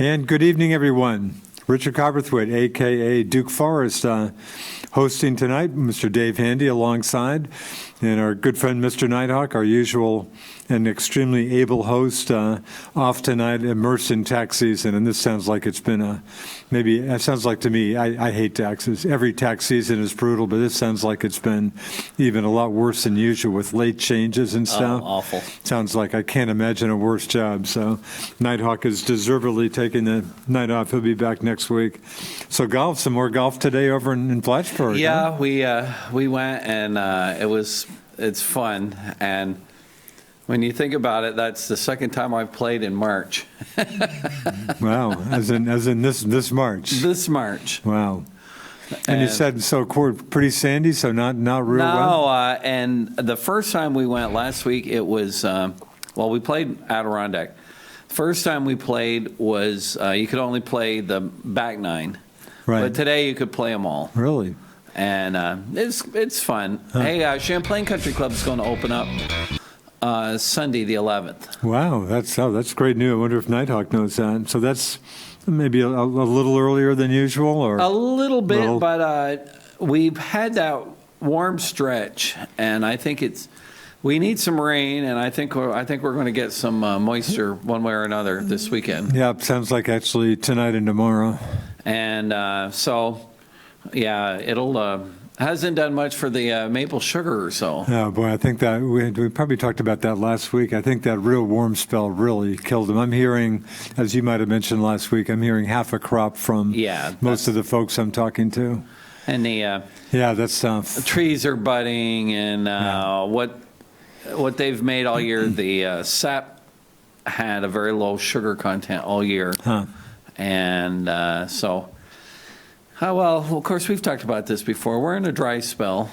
And good evening, everyone. Richard Copperthwaite, a.k.a. Duke Forrest, hosting tonight. Mr. Dave Handy alongside, and our good friend Mr. Nighthawk, our usual and extremely able host, off tonight, immersed in tax season. And this sounds like it's been it sounds like to me, I hate taxes. Every tax season is brutal, but this sounds like it's been even a lot worse than usual with late changes and stuff. Oh, awful. Sounds like I can't imagine a worse job. So Nighthawk is deservedly taking the night off. He'll be back next week. So some more golf today over in Plattsburgh. Yeah, huh? we went, and it's fun. And when you think about it, that's the second time I've played in March. Wow, as in this March. This March. Wow. And you said so pretty sandy, so not real well? No, and the first time we went last week, it was, we played Adirondack. First time we played was, you could only play the back nine. Right. But today you could play them all. Really? And it's fun. Huh. Hey, Champlain Country Club is going to open up Sunday the 11th. Wow, that's great news. I wonder if Nighthawk knows that. So that's maybe a little earlier than usual, or a little bit, but we've had that warm stretch, and I think we need some rain, and I think we're going to get some moisture one way or another this weekend. Yeah, sounds like actually tonight and tomorrow. And so, yeah, it'll. Hasn't done much for the maple sugar or so. Oh, boy, I think that we probably talked about that last week. I think that real warm spell really killed them. I'm hearing, as you might have mentioned last week, I'm hearing half a crop from most of the folks I'm talking to. And that's the trees are budding, and what they've made all year, the sap had a very low sugar content all year. Huh. And so... well, of course, we've talked about this before. We're in a dry spell.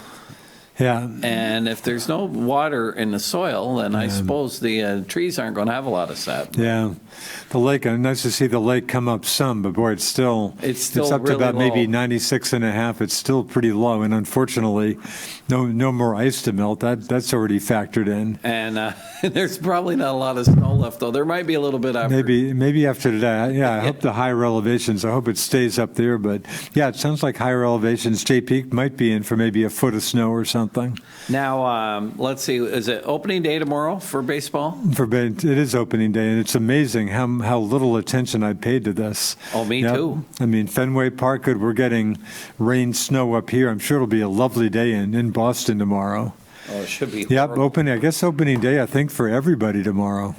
Yeah. And if there's no water in the soil, then I suppose the trees aren't going to have a lot of sap. Yeah. The lake, nice to see the lake come up some, but boy, it's up really to about low. maybe 96.5. It's still pretty low. And unfortunately, no more ice to melt. That's already factored in. And there's probably not a lot of snow left, though. There might be a little bit after. Maybe after today. Yeah, I hope the higher elevations, I hope it stays up there. But yeah, it sounds like higher elevations, Jay Peak might be in for maybe a foot of snow or something. Now, let's see, is it opening day tomorrow for baseball? It is opening day, and it's amazing how little attention I paid to this. Oh, me too. I mean, Fenway Park, we're getting rain, snow up here. I'm sure it'll be a lovely day in Boston tomorrow. Oh, it should be. Yep, opening day, I think, for everybody tomorrow.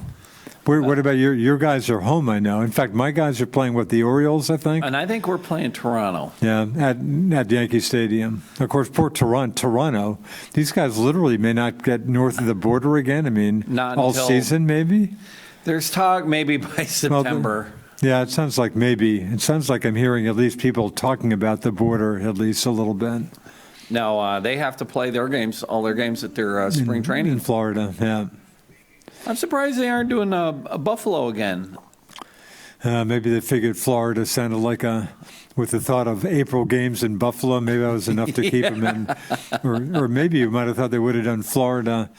What about your guys are home, I know. In fact, my guys are playing the Orioles, I think. And I think we're playing Toronto. Yeah, at Yankee Stadium. Of course, poor Toronto. These guys literally may not get north of the border again. I mean, not all until, season maybe? There's talk maybe by September. Yeah, it sounds like maybe. It sounds like I'm hearing at least people talking about the border at least a little bit. No, they have to play all their games at their spring training. In Florida, yeah. I'm surprised they aren't doing a Buffalo again. Maybe they figured Florida sounded like with the thought of April games in Buffalo, maybe that was enough to keep them in. Or maybe you might have thought they would have done Florida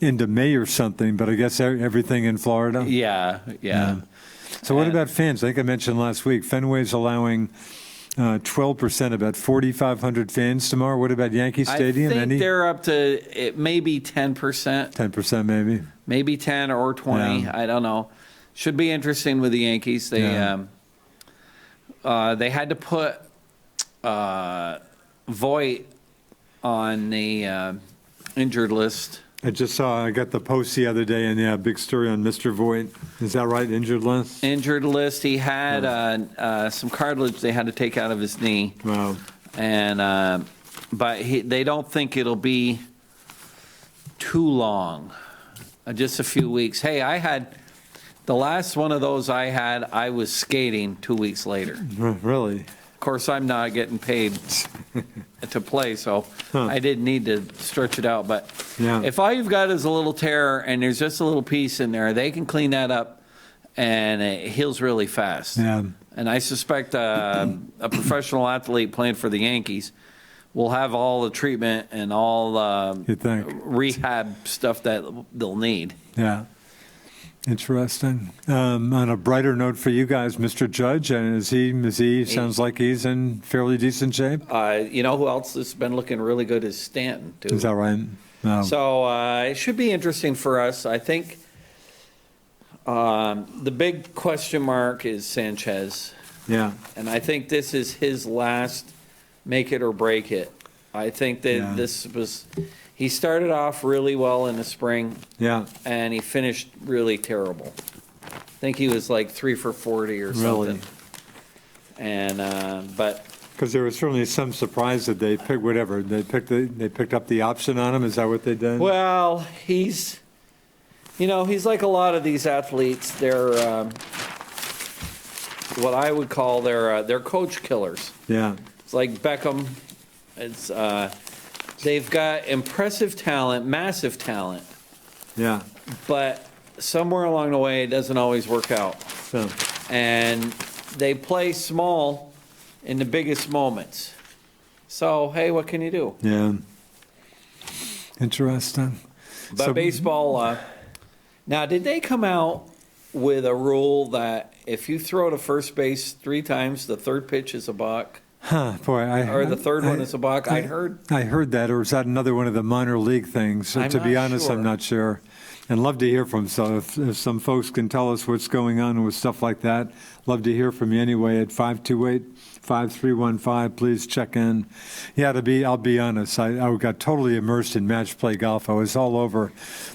into May or something, but I guess everything in Florida. Yeah. So what about fans? I think I mentioned last week, Fenway's allowing 12%, about 4,500 fans tomorrow. What about Yankee Stadium? I think they're up to maybe 10%. 10% maybe. Maybe 10 or 20. Yeah. I don't know. Should be interesting with the Yankees. They had to put Voit on the injured list. I got the post the other day, and big story on Mr. Voit. Is that right? Injured list? Injured list. He had some cartilage they had to take out of his knee. Wow. And but they don't think it'll be too long. Just a few weeks. Hey, I had the last one of those I was skating 2 weeks later. Really? Of course, I'm not getting paid to play, so I didn't need to stretch it out. But if all you've got is a little tear and there's just a little piece in there, they can clean that up, and it heals really fast. Yeah. And I suspect a professional athlete playing for the Yankees will have all the treatment and all rehab stuff that they'll need. Yeah. Interesting. On a brighter note for you guys, Mr. Judge, and is he sounds like he's in fairly decent shape? You know who else has been looking really good is Stanton, too. Is that right? No. So it should be interesting for us. I think the big question mark is Sanchez. Yeah. And I think this is his last make it or break it. I think that this was, he started off really well in the spring. Yeah. And he finished really terrible. I think he was like 3 for 40 or something. Really? And, but. Because there was certainly some surprise that they picked whatever. They picked up the option on him. Is that what they did? Well, he's like a lot of these athletes. They're what I would call they're coach killers. Yeah. It's like Beckham. It's they've got impressive talent, massive talent. Yeah. But somewhere along the way, it doesn't always work out. So. And they play small in the biggest moments. So, hey, what can you do? Yeah. Interesting. But baseball, now, did they come out with a rule that if you throw to first base 3 times, the third pitch is a balk? Huh, boy, Or the third one is a balk? I heard that, or is that another one of the minor league things? To be honest, I'm not sure. And love to hear from some. If some folks can tell us what's going on with stuff like that, love to hear from you anyway at 528-5315. Please check in. Yeah, I'll be honest, I got totally immersed in match play golf. I was all over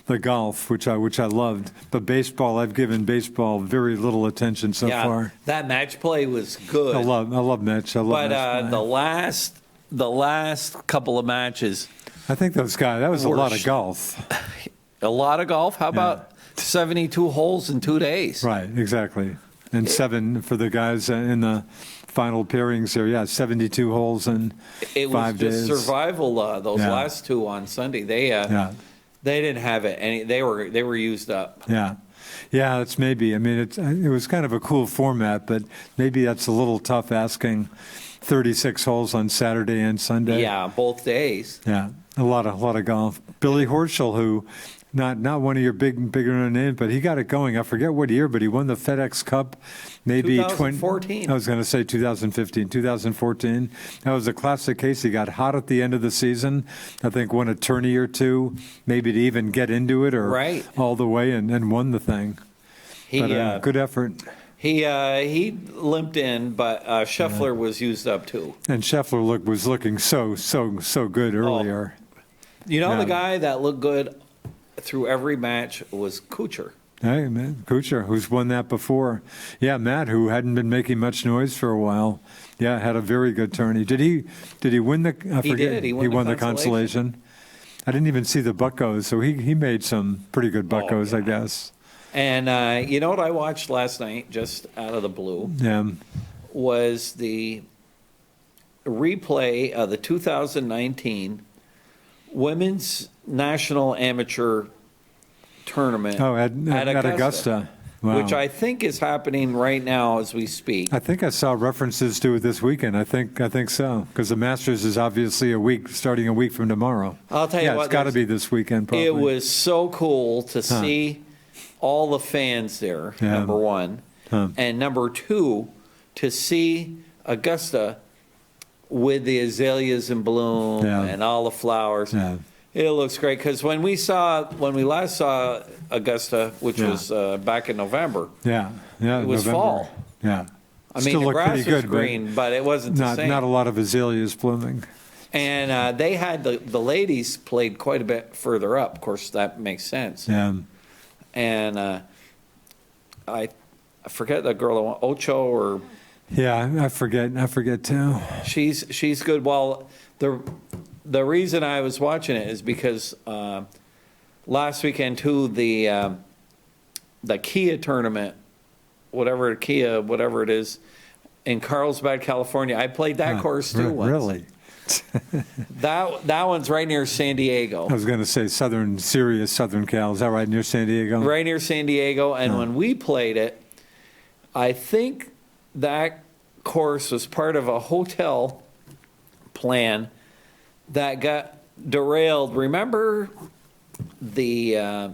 the golf, which I loved. But baseball, I've given baseball very little attention so far. That match play was good. I love match. I love match play. the last couple of matches, I think those guys. That was a lot of golf. A lot of golf? How about 72 holes in 2 days? Right, exactly. And 7 for the guys in the final pairings there. Yeah, 72 holes in 5 days. It was just survival, those last 2 on Sunday. They didn't have it. They were used up. Yeah. Yeah, it's maybe. I mean, it was kind of a cool format, but maybe that's a little tough asking 36 holes on Saturday and Sunday. Yeah, both days. Yeah, a lot of golf. Billy Horschel, who not one of your bigger names, but he got it going. I forget what year, but he won the FedEx Cup. Maybe 2014. I was going to say 2015, 2014. That was a classic case. He got hot at the end of the season. I think won a tourney or 2, maybe to even get into it or all the way and won the thing. Good effort. He limped in, but Scheffler was used up too. And Scheffler was looking so good earlier. The guy that looked good through every match was Kuchar. Hey, man, Kuchar, who's won that before. Yeah, Matt, who hadn't been making much noise for a while. Yeah, had a very good tourney. Did he win the? I forget. He did. He won the consolation. I didn't even see the buckos, so he made some pretty good buckos, I guess. And you know what I watched last night, just out of the blue? Yeah. Was the replay of the 2019 Women's National Amateur Tournament at Augusta. Wow. Which I think is happening right now as we speak. I think I saw references to it this weekend. I think so, because the Masters is obviously starting a week from tomorrow. I'll tell you what. It's got to be this weekend, probably. It was so cool to see all the fans there, number one. And number 2, to see Augusta with the azaleas in bloom and all the flowers. Yeah. It looks great because when we last saw Augusta, which was back in November, it was fall. Yeah, I mean the grass was green, but it wasn't the same. Not a lot of azaleas blooming. And they had the ladies played quite a bit further up. Of course, that makes sense. Yeah. And I forget the girl, Ocho or. Yeah, I forget too. She's good. Well, the reason I was watching it is because last weekend too, the Kia tournament, whatever it is, in Carlsbad, California. I played that course too once. Really? that one's right near San Diego. I was going to say Southern Cal. Is that right near San Diego? Right near San Diego. And when we played it, I think that course was part of a hotel plan that got derailed. Remember the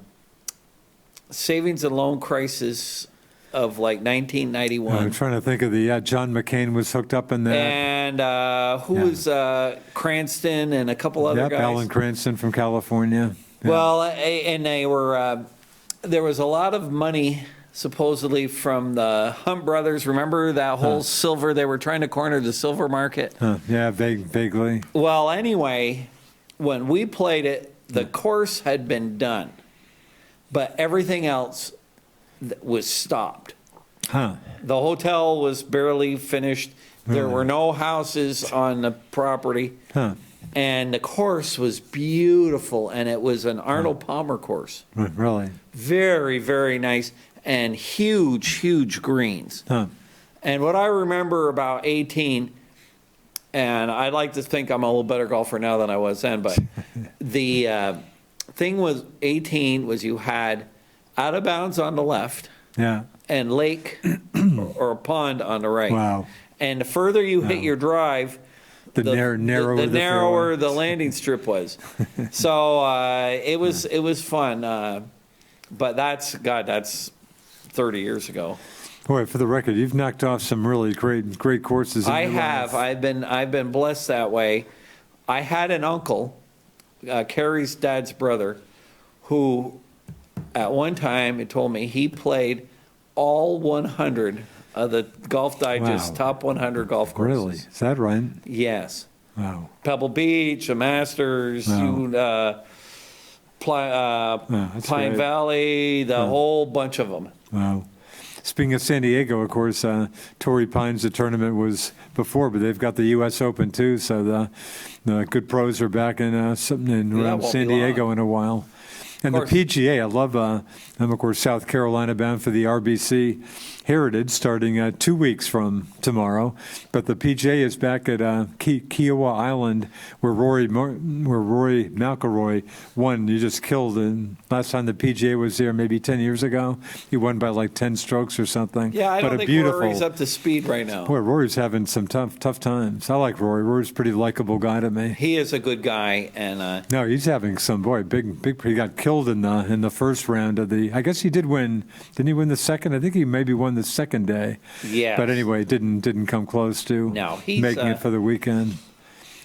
savings and loan crisis of like 1991. I'm trying to think of John McCain was hooked up in that. And who was Cranston and a couple other guys? Alan Cranston from California. Yeah. Well, and they were, there was a lot of money supposedly from the Hunt brothers. Remember that whole silver, they were trying to corner the silver market? Yeah, vaguely. Well, anyway, when we played it, the course had been done, but everything else was stopped. The hotel was barely finished. There were no houses on the property. And the course was beautiful, and it was an Arnold Palmer course. Really? Very, very nice, and huge greens. And what I remember about 18, and I'd like to think I'm a little better golfer now than I was then, but the thing was 18 was you had out of bounds on the left and lake or a pond on the right. Wow. And the further you hit your drive, the narrower the landing strip was. So it was fun. But that's 30 years ago. Boy, for the record, you've knocked off some really great courses. I have. I've been blessed that way. I had an uncle, Carrie's dad's brother, who at one time he told me he played all 100 of the Golf Digest top 100 golf courses. Really? Is that right? Yes. Wow. Pebble Beach, the Masters, Pine great. Valley, the whole bunch of them. Wow. Speaking of San Diego, of course, Torrey Pines, the tournament was before, but they've got the U.S. Open too, so the good pros are back in around San Diego in a while. And the PGA, I love, I'm of course South Carolina bound for the RBC Heritage starting 2 weeks from tomorrow. But the PGA is back at Kiowa Island where Rory McIlroy won. You just killed him. Last time the PGA was there, maybe 10 years ago, he won by like 10 strokes or something. Yeah, I don't think Rory's up to speed right now. Boy, Rory's having some tough times. I like Rory. Rory's a pretty likable guy to me. He is a good guy, and no, he's having some big. He got killed in the first round of the. I guess he did win. Didn't he win the second? I think he maybe won the second day. Yeah. But anyway, didn't come close to making it for the weekend.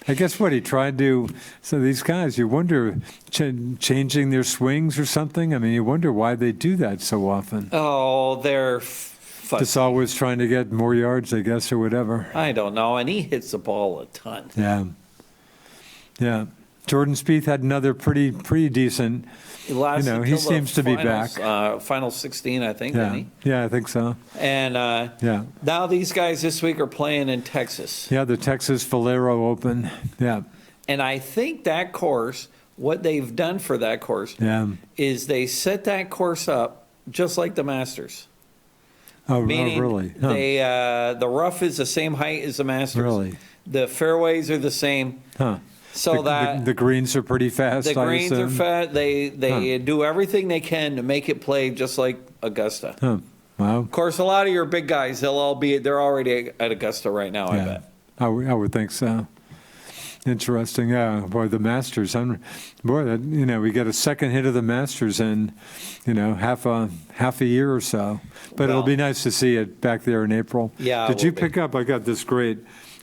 I guess what he tried to. So these guys, you wonder changing their swings or something. I mean, you wonder why they do that so often. Oh, they're just always trying to get more yards, I guess, or whatever. I don't know, and he hits the ball a ton. Yeah. Jordan Spieth had another pretty decent. He seems to be back. Final 16, I think, didn't he? Yeah, I think so. And now these guys this week are playing in Texas. Yeah, the Texas Valero Open. Yeah. And I think that course, what they've done for that course is they set that course up just like the Masters. Meaning really? They the rough is the same height as the Masters. Really? The fairways are the same. So the greens are pretty fast. The greens are fast. They do everything they can to make it play just like Augusta. Wow. Of course, a lot of your big guys, they're already at Augusta right now. I bet. I would think so. Interesting. Yeah. Boy, the Masters. We get a second hit of the Masters in, half a year or so. But it'll be nice to see it back there in April. Yeah. Did you pick up? I got this great.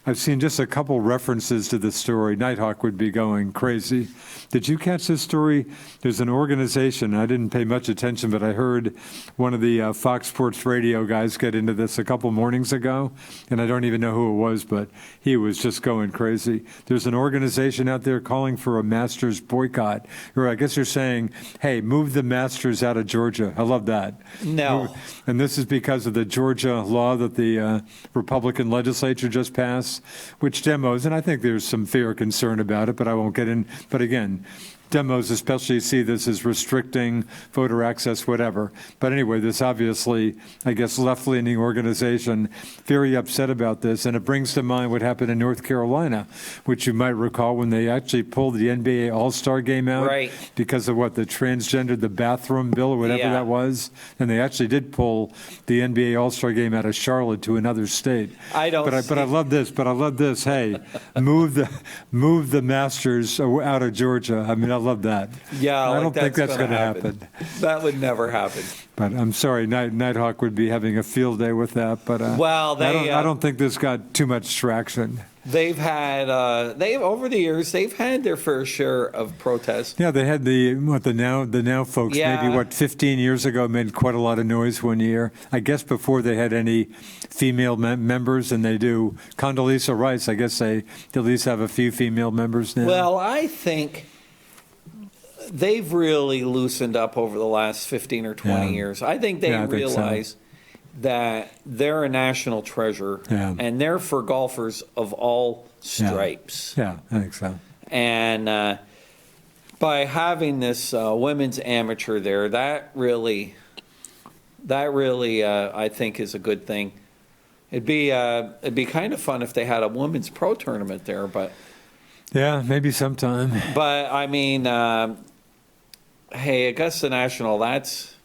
I've seen just a couple references to the story. Nighthawk would be going crazy. Did you catch this story? There's an organization, I didn't pay much attention, but I heard one of the Fox Sports Radio guys get into this a couple mornings ago, and I don't even know who it was, but he was just going crazy. There's an organization out there calling for a Masters boycott, or I guess you're saying, hey, move the Masters out of Georgia. I love that. No. And this is because of the Georgia law that the Republican legislature just passed, which demos, and I think there's some fair concern about it, but I won't get in. But again, demos especially see this as restricting voter access, whatever. But anyway, this obviously, I guess, left-leaning organization, very upset about this. And it brings to mind what happened in North Carolina, which you might recall when they actually pulled the NBA All-Star game out. Right. Because of the transgender, the bathroom bill or whatever that was. And they actually did pull the NBA All-Star game out of Charlotte to another state. But I love this. Hey, move the Masters out of Georgia. I mean, I love that. Yeah, I like don't think that's going to happen. That would never happen. But I'm sorry, Nighthawk would be having a field day with that. But well, I don't think this got too much traction. They've had over the years they've had their fair share of protests. Yeah, they had the now folks. Yeah. Maybe 15 years ago made quite a lot of noise one year. I guess before they had any female members, and they do Condoleezza Rice. I guess they at least have a few female members now. Well, I think they've really loosened up over the last 15 or 20 years. I think they realize that they're a national treasure, and they're for golfers of all stripes. Yeah, I think so. And by having this women's amateur there, that really, I think is a good thing. It'd be kind of fun if they had a women's pro tournament there, but yeah, maybe sometime. But I mean, hey, Augusta National, that's.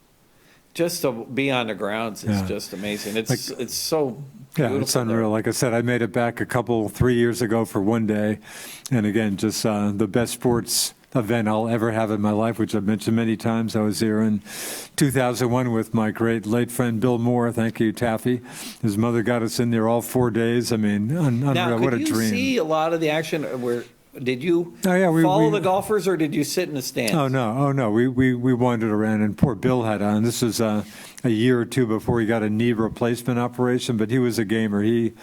Just to be on the grounds is just amazing. It's so beautiful. Yeah, it's unreal. There. Like I said, I made it back 3 years ago for one day. And again, just the best sports event I'll ever have in my life, which I've mentioned many times. I was here in 2001 with my great late friend Bill Moore. Thank you, Taffy. His mother got us in there all 4 days. I mean, unreal. Now, what a dream. Did you see a lot of the action where... Did you follow the golfers, or did you sit in the stands? Oh no! We wandered around, and poor Bill had on. This was a year or two before he got a knee replacement operation, but he was a gamer. He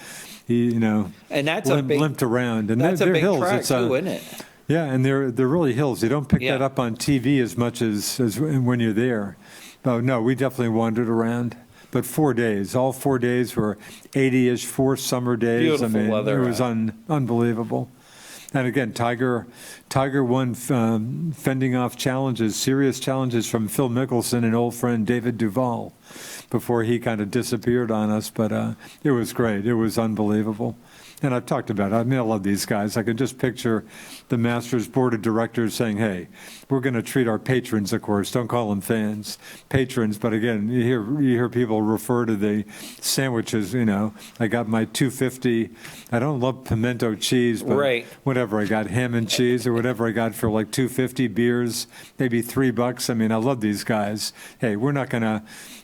and that's limped around, and that's they're a big hills. track too, isn't it? Yeah, and they're really hills. You don't pick that up on TV as much as when you're there. Oh no, we definitely wandered around. But 4 days, all 4 days were 80-ish, 4 summer days. Beautiful weather. It was unbelievable. And again, Tiger won fending off serious challenges from Phil Mickelson and old friend David Duval before he kind of disappeared on us. But it was great. It was unbelievable. And I've talked about it. I mean, I love these guys. I can just picture the Masters board of directors saying, hey, we're going to treat our patrons, of course, don't call them fans, patrons. But again, you hear people refer to the sandwiches, I got my $2.50. I don't love pimento cheese, but whatever. I got ham and cheese or whatever I got for like $2.50, beers, maybe $3. I mean, I love these guys. Hey, we're not going to,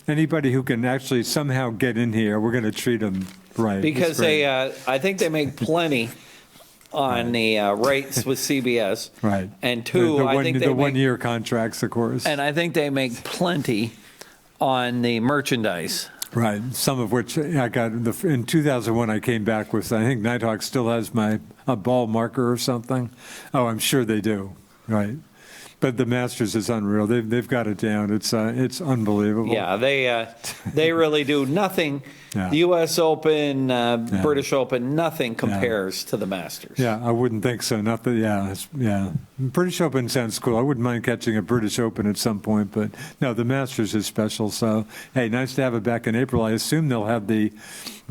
anybody who can actually somehow get in here, we're going to treat them right. Because I think they make plenty on the rates with CBS. Right. And two, I think they make 1 year contracts, of course. And I think they make plenty on the merchandise. Right. Some of which I got in 2001. I came back with. I think Nighthawk still has a ball marker or something. Oh, I'm sure they do. Right. But the Masters is unreal. They've got it down. It's unbelievable. Yeah, they really do. Nothing. Yeah. The U.S. Open, British Open, nothing compares to the Masters. Yeah, I wouldn't think so. Not that. Yeah. British Open sounds cool. I wouldn't mind catching a British Open at some point, but no, the Masters is special. So hey, nice to have it back in April. I assume they'll have the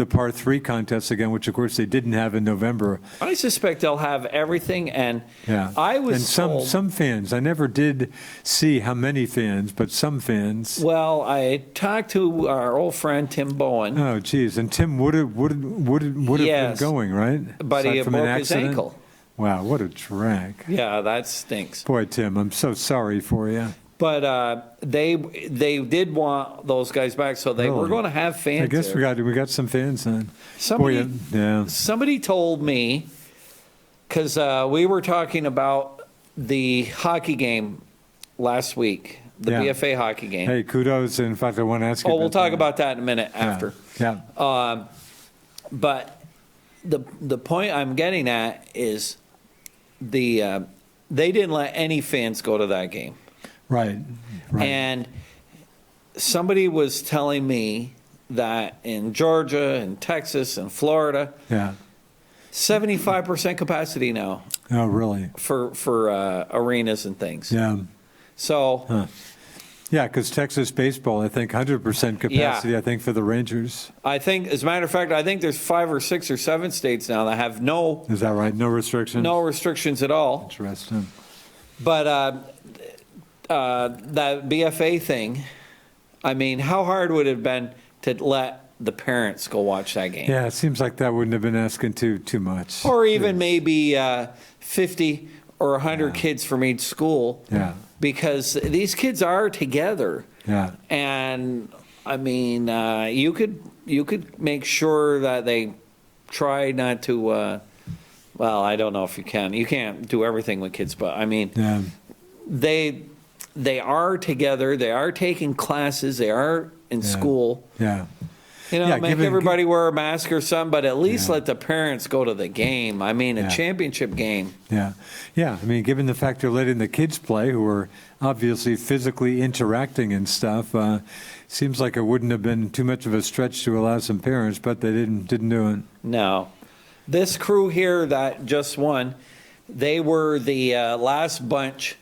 par 3 contest again, which of course they didn't have in November. I suspect they'll have everything, and I was some fans. I never did see how many fans, but some fans. Well, I talked to our old friend Tim Bowen. Oh, geez, and Tim would have been going, right? But he broke his ankle. Wow, what a drag. Yeah, that stinks. Boy, Tim, I'm so sorry for you. But they did want those guys back, so they were going to have fans. I guess there. we got some fans then. Somebody told me, because we were talking about the hockey game last week, the BFA hockey game. Hey, kudos. In fact, I want to ask you. We'll talk about that in a minute after. Yeah. But the point I'm getting at is they didn't let any fans go to that game. Right. And somebody was telling me that in Georgia and Texas and Florida, 75% capacity now. Oh, really? For arenas and things. Yeah. So. Yeah, because Texas baseball, I think 100% capacity. I think for the Rangers. I think, as a matter of fact, I think there's 5 or 6 or 7 states now that have no. Is that right? No restrictions. No restrictions at all. Interesting. But that BFA thing, I mean, how hard would it have been to let the parents go watch that game? Yeah, it seems like that wouldn't have been asking too much. Or even maybe 50 or 100 kids from each school. Yeah. Because these kids are together. Yeah. And I mean, you could make sure that they try not to. Well, I don't know if you can. You can't do everything with kids, but I mean, Yeah. they are together. They are taking classes. They are in school. Yeah. You know, Yeah, make everybody wear a mask or something, but at least let the parents go to the game. I mean, a championship game. Yeah. Yeah. I mean, given the fact they're letting the kids play who are obviously physically interacting and stuff, seems like it wouldn't have been too much of a stretch to allow some parents, but they didn't do it. No. This crew here that just won, they were the last bunch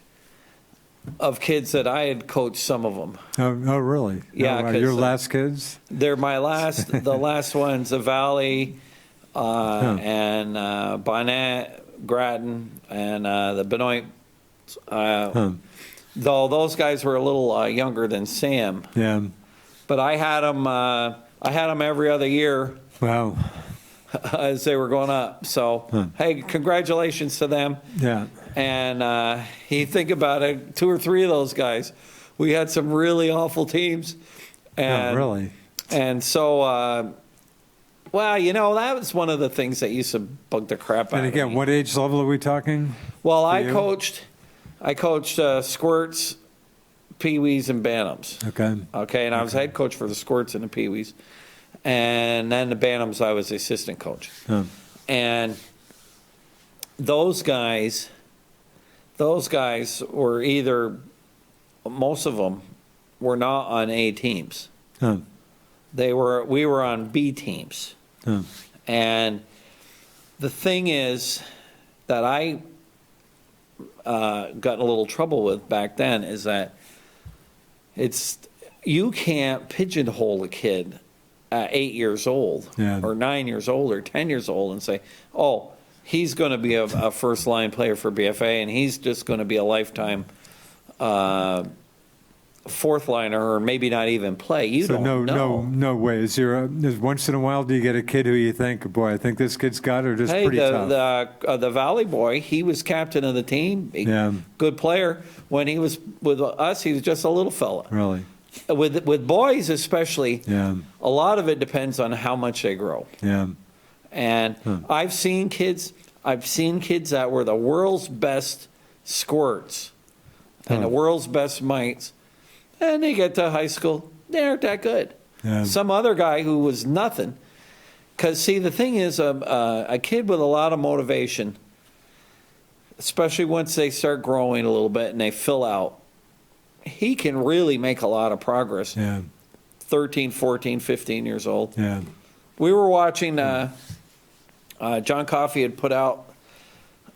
of kids that I had coached, some of them. Oh really? Yeah. Oh, your last kids? They're my the last ones, the Valley and Bonnet, Grattan, and the Benoit. Though those guys were a little younger than Sam. Yeah. But I had them every other year. Wow. As they were going up. So, hey, congratulations to them. Yeah. And you think about it, 2 or 3 of those guys, we had some really awful teams. And, really? And so, well, you know, that was one of the things that used to bug the crap out of me. And again, what age level are we talking? Well, I coached squirts, peewees, and bantams. Okay. Okay, and I was head coach for the squirts and the peewees. And then the bantams, I was the assistant coach. And those guys were either, most of them were not on A teams. We were on B teams. And the thing is that I got in a little trouble with back then is that you can't pigeonhole a kid at 8 years old or 9 years old or 10 years old and say, oh, he's going to be a first line player for BFA and he's just going to be a lifetime fourth liner or maybe not even play. You don't know. No way. Is once in a while do you get a kid who you think, boy, I think this kid's got it, or just pretty tough? The Valley boy, he was captain of the team. Good player. When he was with us, he was just a little fella. Really? With boys especially, a lot of it depends on how much they grow. Yeah. And I've seen kids that were the world's best squirts and the world's best mites, and they get to high school, they aren't that good. Some other guy who was nothing. Because, see, the thing is, a kid with a lot of motivation, especially once they start growing a little bit and they fill out, he can really make a lot of progress. 13, 14, 15 years old. We were watching, John Coffey had put out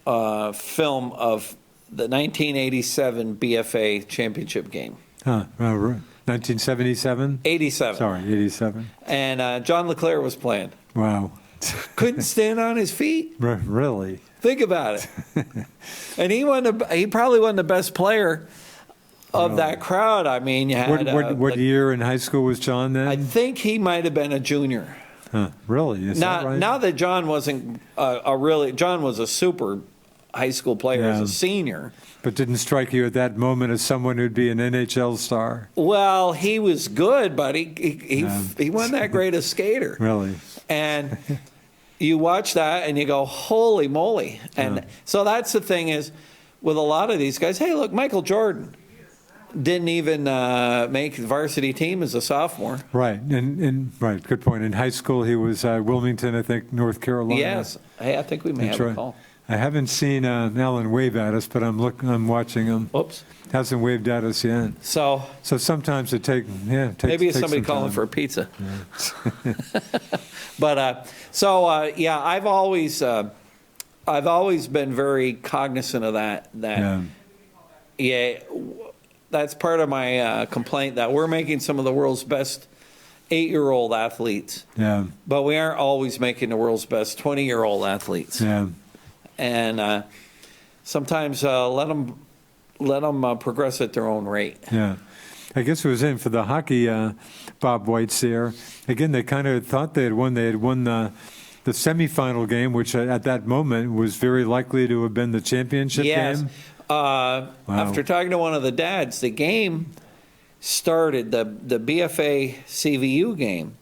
a film of the 1987 BFA championship game. 1977? 87. Sorry, 87. And John LeClaire was playing. Wow. Couldn't stand on his feet. Really? Think about it. And he probably wasn't the best player of that crowd. I mean, you had what year in high school was John then? I think he might have been a junior. Really? Is that right? Now that John wasn't John was a super high school player as a senior. But didn't strike you at that moment as someone who'd be an NHL star? Well, he was good, but he wasn't that great a skater. Really? And you watch that and you go, holy moly. And so that's the thing is, with a lot of these guys, hey, look, Michael Jordan didn't even make the varsity team as a sophomore. Right, and right, good point. In high school, he was Wilmington, I think, North Carolina. Yes, hey, I think we may have a call. I haven't seen Alan wave at us, but I'm watching him. Oops. Hasn't waved at us yet. So sometimes it takes maybe it's somebody calling for a pizza. Yeah. But I've always been very cognizant of that. That's part of my complaint that we're making some of the world's best 8-year-old athletes. But we aren't always making the world's best 20-year-old athletes. And sometimes let them progress at their own rate. I guess it was in for the hockey Bob White's there. Again, they kind of thought they had won. They had won the the semifinal game, which at that moment was very likely to have been the championship game. After talking to one of the dads, the game started, the BFA CVU game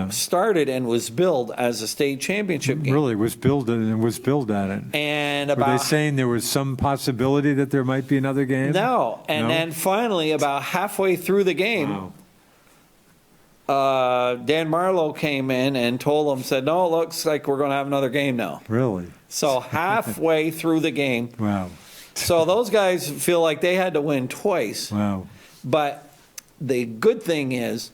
started and was billed as a state championship game. Really was billed at it. And were they saying there was some possibility that there might be another game? No. And then finally, about halfway through the game, Dan Marlowe came in and said, no, it looks like we're going to have another game now. Really? So halfway through the game. Wow. So those guys feel like they had to win twice. Wow. But the good thing is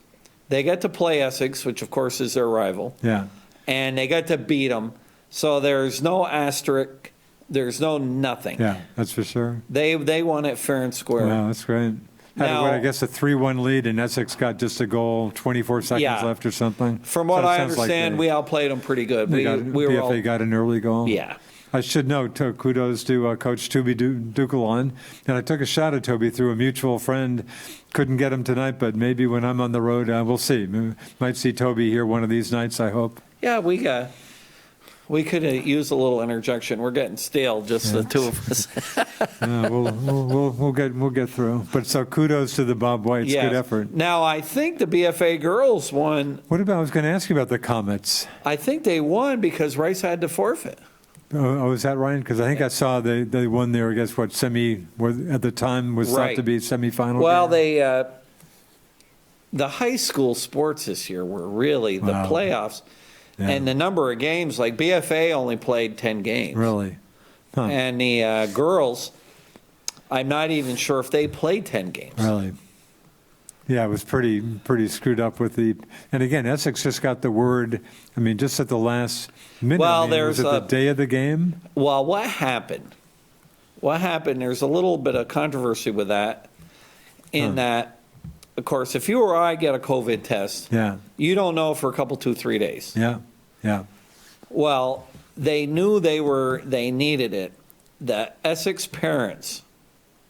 they got to play Essex, which of course is their rival. Yeah. And they got to beat them. So there's no asterisk. There's no nothing. Yeah, that's for sure. They won it fair and square. Wow, that's great. I guess a 3-1 lead, and Essex got just a goal, 24 seconds left or something. From what I understand, we outplayed them pretty good. BFA got an early goal. Yeah. I should note, kudos to Coach Toby Dukalon. And I took a shot at Toby through a mutual friend. Couldn't get him tonight, but maybe when I'm on the road, we'll see. Might see Toby here one of these nights, I hope. Yeah, we could use a little interjection. We're getting stale, just the two of us. We'll get through. But so kudos to the Bob Whites. Yes. Good effort. Now, I think the BFA girls won. I was going to ask you about the Comets. I think they won because Rice had to forfeit. Oh, is that right? Because I think I saw they won their, I guess, at the time was thought to be semifinal. Well, game. The high school sports this year were really the playoffs. Yeah. And the number of games, like BFA only played 10 games. Really? Huh. And the girls, I'm not even sure if they played 10 games. Really? Yeah, it was pretty screwed up with and again, Essex just got the word, just at the last minute. Well, was it the day of the game? Well, what happened? There's a little bit of controversy with that, that, of course, if you or I get a COVID test, you don't know for a couple, 2-3 days. Yeah. Well, they knew they needed it. The Essex parents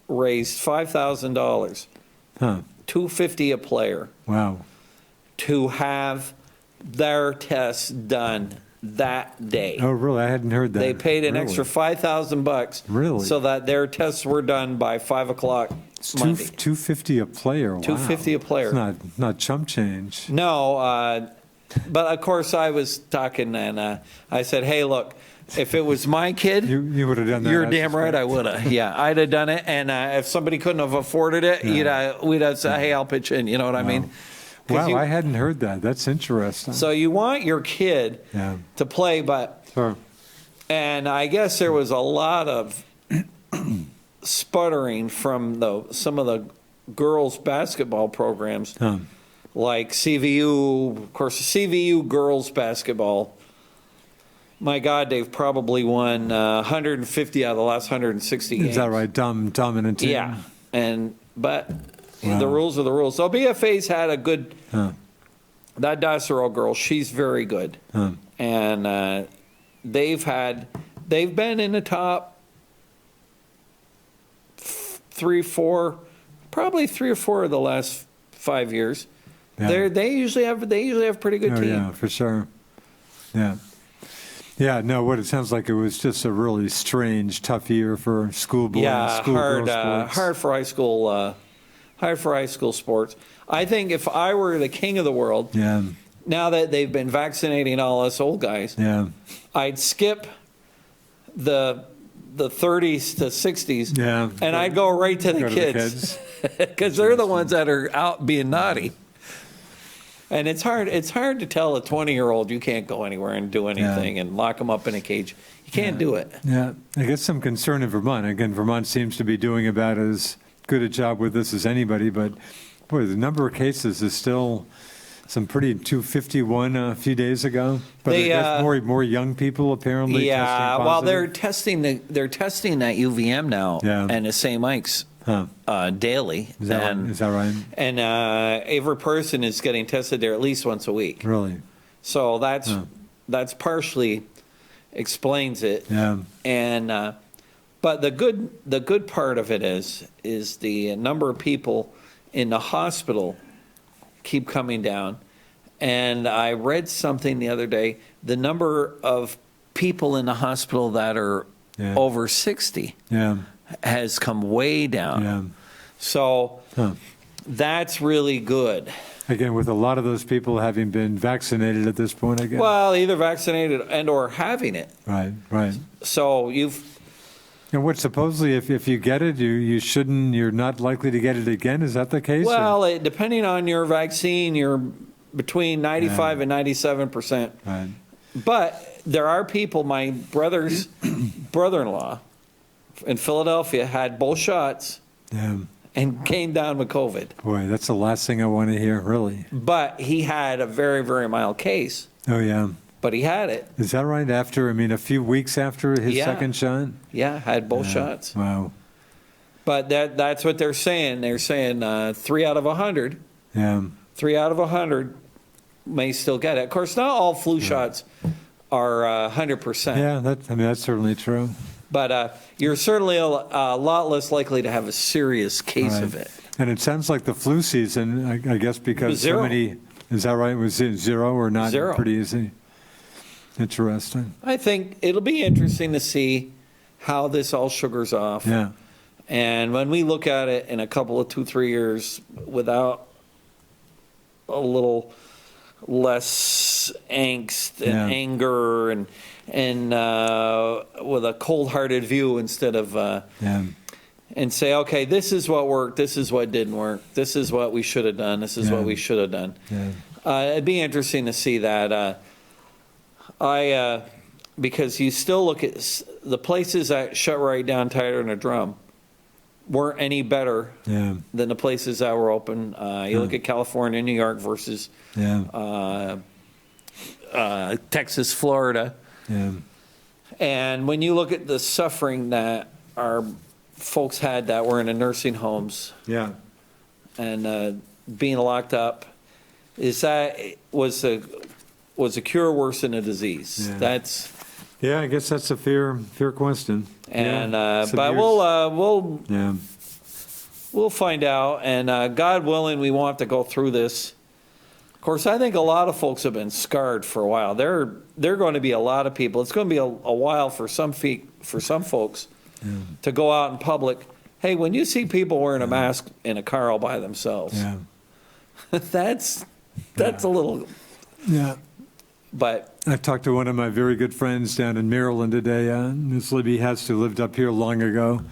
raised $5,000. $250 a player. Wow. To have their tests done that day. Oh, really? I hadn't heard that. They paid an extra $5,000. Really? So that their tests were done by 5 o'clock Monday. $250 a player. Wow. $250 a player. It's not chump change. No, but of course I was talking and I said, hey, look, if it was my kid, you would have done that. You're damn right I would have. Yeah, I'd have done it. And if somebody couldn't have afforded it, we'd have said, hey, I'll pitch in. You know what I mean? Wow, I hadn't heard that. That's interesting. So you want your kid to play, but and I guess there was a lot of sputtering from some of the girls' basketball programs, like CVU. Of course, CVU girls basketball. My God, they've probably won 150 out of the last 160 games. Is that right? Dominant team. Yeah, but the rules are the rules. So BFA's had a good. That Dassero girl, she's very good, and they've been in the top 3 or 4 of the last 5 years. They usually have pretty good team. Yeah, for sure. Yeah. Yeah, no, what it sounds like, it was just a really strange, tough year for schoolboy and schoolgirl sports. Hard for high school sports. I think if I were the king of the world, now that they've been vaccinating all us old guys, I'd skip the 30s to 60s, and I'd go right to the kids, because they're the ones that are out being naughty. And it's hard to tell a 20-year-old you can't go anywhere and do anything and lock them up in a cage. You can't do it. Yeah, I guess some concern in Vermont. Again, Vermont seems to be doing about as good a job with this as anybody, but boy, the number of cases is still some pretty 251 a few days ago. But there's more young people apparently. Yeah, testing well, positive. they're testing at UVM now and at St. Mike's. Daily. Is that right? And every person is getting tested there at least once a week. Really? So that's partially explains it. Yeah. And but the good part of it is the number of people in the hospital keep coming down, And I read something the other day, the number of people in the hospital that are over 60 has come way down. Yeah. So that's really good. Again, with a lot of those people having been vaccinated at this point, I guess. Well, either vaccinated and or having it. Right. So And what supposedly, if you get it, you're not likely to get it again. Is that the case? Well, depending on your vaccine, you're between 95 and 97%. Right. But there are people, my brother's brother-in-law in Philadelphia had both shots and came down with COVID. Boy, that's the last thing I want to hear, really. But he had a very, very mild case. Oh, yeah. But he had it. Is that right? A few weeks after his second shot? Yeah, had both shots. Wow. But that's what they're saying. They're saying 3 out of 100. Yeah. 3 out of 100 may still get it. Of course, not all flu shots are 100%. Yeah, that's certainly true. But you're certainly a lot less likely to have a serious case of it. And it sounds like the flu season, I guess, because so many. Is that right? Was it 0 or not? 0. Pretty easy. Interesting. I think it'll be interesting to see how this all sugars off. Yeah. And when we look at it in a couple of 2-3 years without a little less angst and anger and with a cold-hearted view instead of and say, okay, this is what worked, this is what didn't work, this is what we should have done, this is what we should have done. It'd be interesting to see that. Because you still look at the places that shut right down tighter than a drum weren't any better than the places that were open. You look at California, New York versus Texas, Florida. And when you look at the suffering that our folks had that were in the nursing homes and being locked up, was a cure worse than a disease? That's I guess that's a fair question. And but we'll find out, and God willing, we won't have to go through this. Of course, I think a lot of folks have been scarred for a while. There are going to be a lot of people. It's going to be a while for some folks to go out in public. Hey, when you see people wearing a mask in a car all by themselves, that's a little. But I talked to one of my very good friends down in Maryland today. Miss Libby Hess, who lived up here long ago.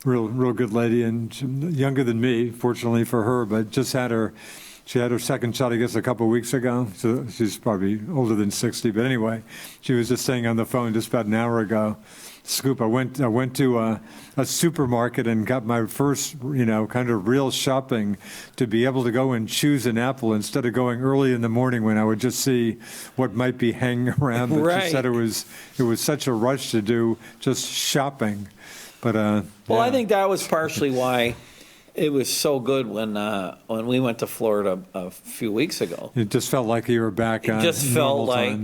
Real good lady, and younger than me, fortunately for her, but she had her second shot, I guess, a couple of weeks ago. So she's probably older than 60. But anyway, she was just saying on the phone just about an hour ago, Scoop, I went to a supermarket and got my first, kind of real shopping to be able to go and choose an apple instead of going early in the morning when I would just see what might be hanging around. But she said it was such a rush to do just shopping. But I think that was partially why it was so good when we went to Florida a few weeks ago. It just felt like you were back on. It just felt like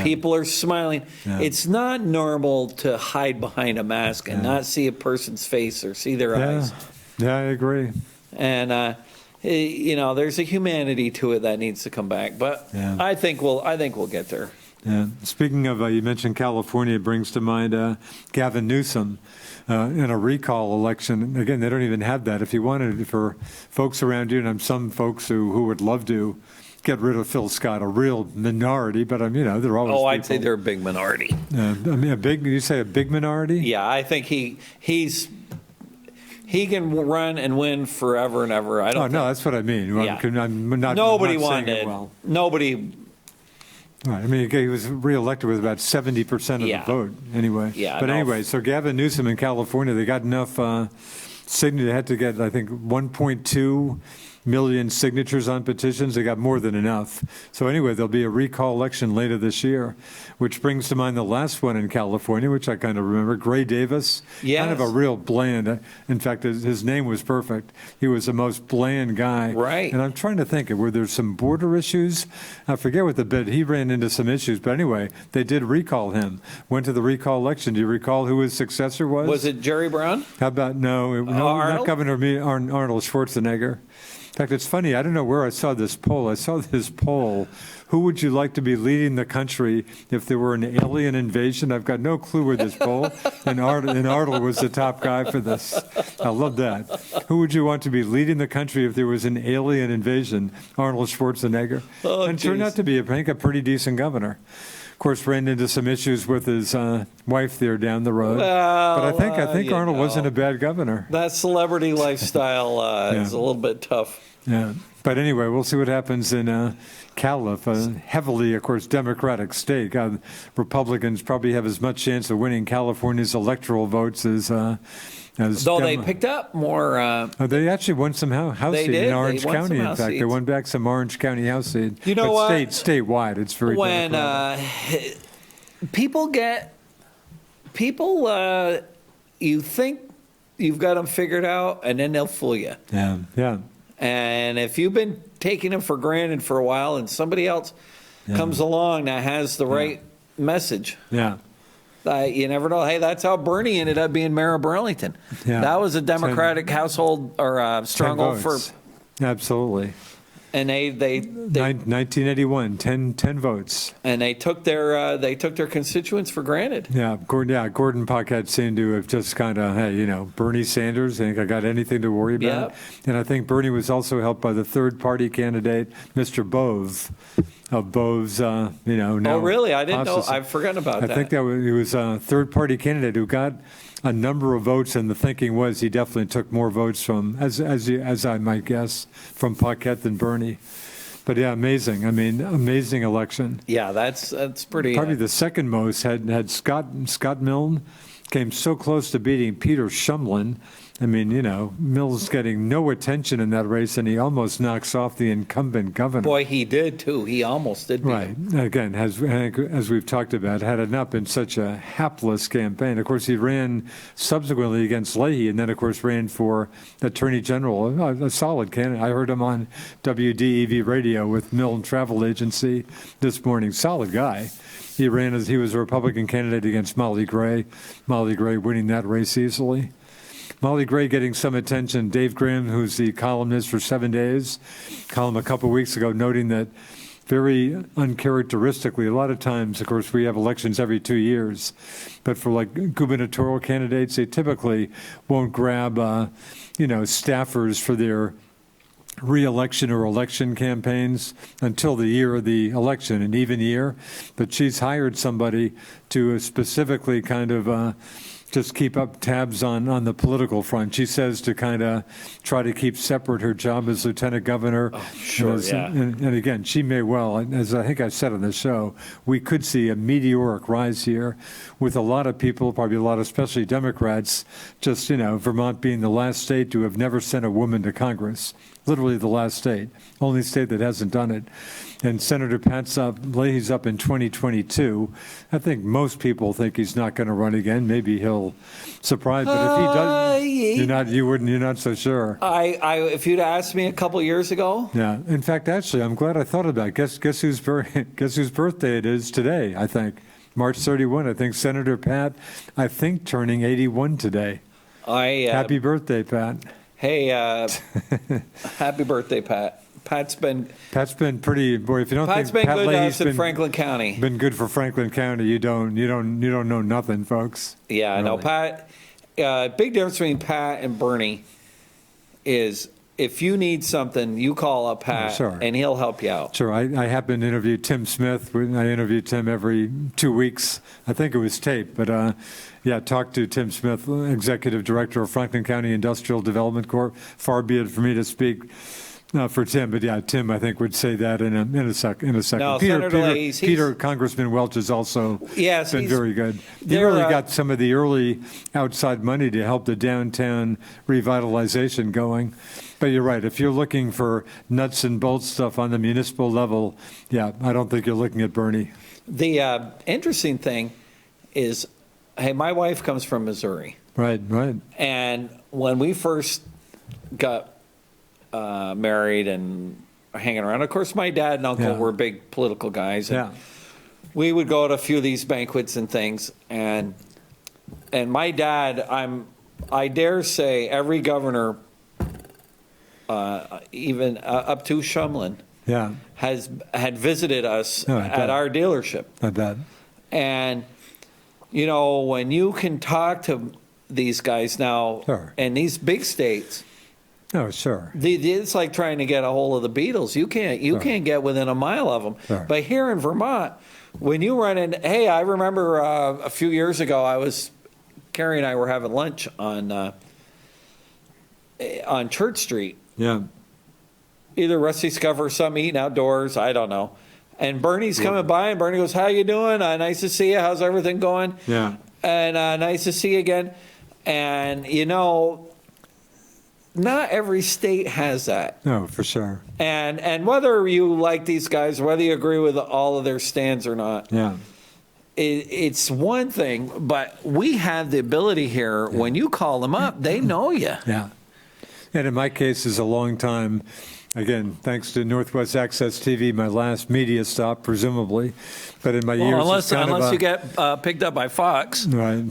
people are smiling. It's not normal to hide behind a mask and not see a person's face or see their eyes. Yeah, I agree. And there's a humanity to it that needs to come back. But I think we'll get there. Yeah. Speaking of, you mentioned California, it brings to mind Gavin Newsom in a recall election. Again, they don't even have that. If you wanted, for folks around you, and I'm some folks who would love to get rid of Phil Scott, a real minority, but they're always. Oh, I'd say they're a big minority. You say a big minority? Yeah, I think he can run and win forever and ever. I don't. No, that's what I mean. Yeah. I'm not. Nobody I'm not wanted. saying it well. Nobody. Right. I mean, he was reelected with about 70% of the vote anyway. Yeah. But anyway, so Gavin Newsom in California, they got enough signatures. They had to get, I think, 1.2 million signatures on petitions. They got more than enough. So anyway, there'll be a recall election later this year, which brings to mind the last one in California, which I kind of remember, Gray Davis. Yes. Kind of a real bland. In fact, his name was perfect. He was the most bland guy. Right. And I'm trying to think, were there some border issues? I forget what the bid. He ran into some issues. But anyway, they did recall him. Went to the recall election. Do you recall who his successor was? Was it Jerry Brown? How about, no, not Arnold? Governor Arnold Schwarzenegger. In fact, it's funny, I don't know where I saw this poll. I saw this poll, who would you like to be leading the country if there were an alien invasion? I've got no clue where this poll, and Arnold was the top guy for this. I love that. Who would you want to be leading the country if there was an alien invasion? Arnold Schwarzenegger. Oh, and turned out to be, I think, a pretty decent governor. Of course, ran into some issues with his wife there down the road. Well, but I think Arnold wasn't a bad governor. That celebrity lifestyle is a little bit tough. Yeah. But anyway, we'll see what happens in Calif, a heavily, of course, Democratic state. Republicans probably have as much chance of winning California's electoral votes as though they picked up more. They actually won some house seat in Orange County. In fact, they won back some Orange County house seat. You know but what? Statewide, it's very when people you think you've got them figured out, and then they'll fool you. Yeah, yeah. And if you've been taking them for granted for a while, and somebody else comes along that has the right message. Yeah. You never know. Hey, that's how Bernie ended up being mayor of Burlington. Yeah. That was a Democratic household or stronghold for. Absolutely. And they 1981, 10 votes. And they took their constituents for granted. Yeah, Gordon Paquette seemed to have just kind of, hey, Bernie Sanders, think I got anything to worry about? Yep. And I think Bernie was also helped by the third party candidate, Mr. Bove. Of Bove's, now. Oh, really? I didn't know. I've forgotten about that. I think that he was a third-party candidate who got a number of votes, and the thinking was he definitely took more votes from, as I might guess, from Paquette than Bernie. But yeah, amazing. I mean, amazing election. Yeah, that's pretty. Probably the second most had Scott Milne came so close to beating Peter Shumlin. I mean, Mills getting no attention in that race, and he almost knocks off the incumbent governor. Boy, he did, too. He almost did. Right. Again, as we've talked about, had it not been such a hapless campaign. Of course, he ran subsequently against Leahy, and then, of course, ran for Attorney General, a solid candidate. I heard him on WDEV radio with Milne Travel Agency this morning. Solid guy. He was a Republican candidate against Molly Gray. Molly Gray winning that race easily. Molly Gray getting some attention. Dave Graham, who's the columnist for 7 Days, column a couple of weeks ago, noting that very uncharacteristically, a lot of times, of course, we have elections every 2 years, but for like gubernatorial candidates, they typically won't grab, staffers for their re-election or election campaigns until the year of the election, an even year. But she's hired somebody to specifically kind of just keep up tabs on the political front. She says to kind of try to keep separate her job as lieutenant governor. Oh, sure, and again, she may well, as I think I said on the show, we could see a meteoric rise here with a lot of people, probably a lot, especially Democrats, just, Vermont being the last state to have never sent a woman to Congress. Literally the last state, only state that hasn't done it. And Senator Pat Leahy's up in 2022. I think most people think he's not going to run again. Maybe he'll surprise, but if he does, you're not so sure. If you'd asked me a couple years ago. Yeah. In fact, actually, I'm glad I thought about it. Guess whose birthday it is today? I think March 31. I think Senator Pat, turning 81 today. Happy birthday, Pat. Hey, happy birthday, Pat. Pat's been pretty. Boy, if you don't Pat's think been Pat good to Leahy's us in Franklin County. Been good for Franklin County. You don't know nothing, folks. Yeah, really. No, Pat. Big difference between Pat and Bernie is if you need something, you call up Pat, and he'll help you out. Sure. I happen to interview Tim Smith. I interview Tim every 2 weeks. I think it was taped, but talk to Tim Smith, Executive Director of Franklin County Industrial Development Corp. Far be it for me to speak for Tim, but Tim, I think, would say that in a second. No, Peter, Congressman Welch has also been very good. He really got some of the early outside money to help the downtown revitalization going. But you're right. If you're looking for nuts and bolts stuff on the municipal level, I don't think you're looking at Bernie. The interesting thing is, hey, my wife comes from Missouri. Right. And when we first got married and hanging around, of course, my dad and uncle were big political guys. And we would go to a few of these banquets and things. And my dad, I dare say every governor even up to Shumlin, Yeah. had visited us Oh, I at bet. our dealership. I bet. And, you know, when you can talk to these guys now Sure. in these big states, Oh, sure. it's like trying to get a hold of the Beatles. You can't get within a mile of them. Sure. But here in Vermont, when you run in, hey, I remember a few years ago, Carrie and I were having lunch on Church Street. Yeah. Either Rusty Scuffer or something, eating outdoors, I don't know. And Bernie's coming by, and Bernie goes, "How you doing? Nice to see you. How's everything going?" Yeah. And nice to see you again. And, you know, not every state has that. No, for sure. And whether you like these guys, whether you agree with all of their stands or not, Yeah. it's one thing, but we have the ability here, when you call them up, they know you. Yeah. And in my case, is a long time, again, thanks to Northwest Access TV, my last media stop, presumably. But in my years, Unless, it's kind of you get picked up by Fox. right,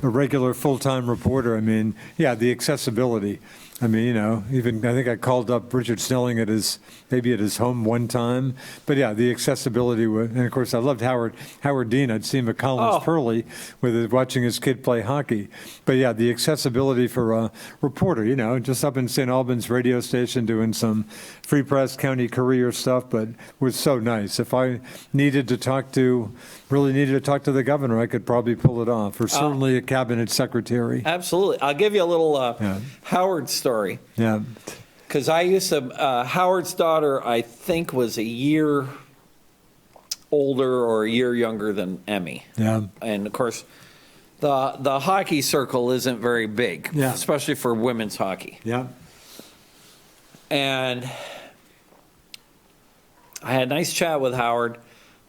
a regular full-time reporter. I mean, yeah, the accessibility. I mean, you know, even I think I called up Richard Snelling at his home one time. But yeah, the accessibility, and of course, I loved Howard Dean. I'd see him at Collins Pearly watching his kid play hockey. But yeah, the accessibility for a reporter, you know, just up in St. Albans radio station doing some Free Press County Courier stuff, but was so nice. If I really needed to talk to the governor, I could probably pull it off, or certainly a cabinet secretary. Absolutely. I'll give you a little Howard story. Yeah. Because I used to, Howard's daughter, I think, was a year older or a year younger than Emmy. Yeah. And of course, the hockey circle isn't very big, Yeah. especially for women's hockey. Yeah. And I had a nice chat with Howard.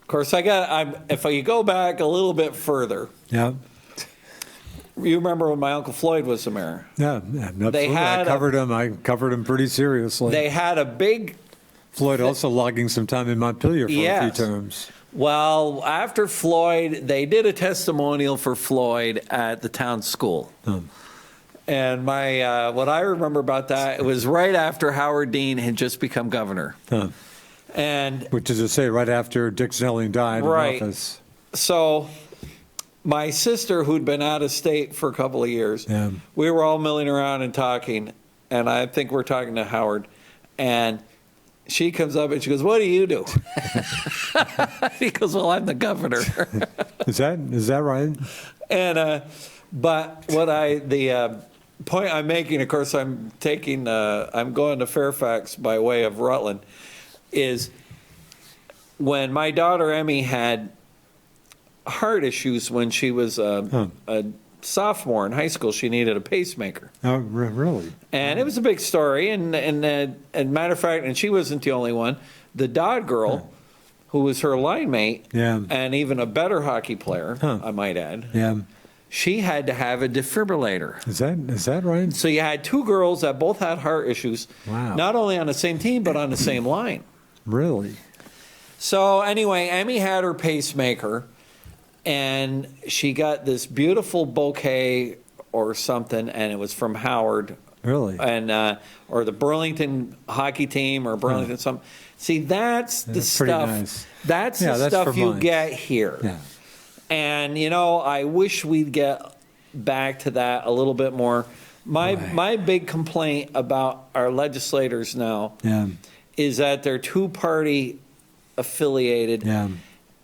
Of course, if you go back a little bit further, Yeah. you remember when my Uncle Floyd was the mayor? Yeah, absolutely. had I covered him pretty seriously. They had a big, Floyd also logging some time in Montpelier for a few Yes. terms. well, after Floyd, they did a testimonial for Floyd at the town school. And my what I remember about that, it was right after Howard Dean had just become governor. And Which is to say, right after Dick Snelling died Right. in office. so my sister, who'd been out of state for a couple of years, Yeah. we were all milling around and talking, and I think we're talking to Howard, and she comes up and she goes, "What do you do?" He goes, "Well, I'm the governor." Is that right? And but the point I'm making, of course, I'm going to Fairfax by way of Rutland, is when my daughter Emmy had heart issues when she was a sophomore in high school. She needed a pacemaker. Oh, really? And it was a big story. And matter of fact, and she wasn't the only one. The Dodd girl, who was her line mate, Yeah. and even a better hockey player, I might add, Yeah. she had to have a defibrillator. Is that right? So you had two girls that both had heart issues, Wow. not only on the same team, but on the same line. Really? So anyway, Emmy had her pacemaker, and she got this beautiful bouquet or something, and it was from Howard. Really? And or the Burlington hockey team or Burlington something. See, that's the That's pretty stuff. nice. That's Yeah, the that's stuff you Vermont. get here. Yeah. And you know, I wish we'd get back to that a little bit more. My big complaint about our legislators now Yeah. is that they're two-party affiliated, Yeah.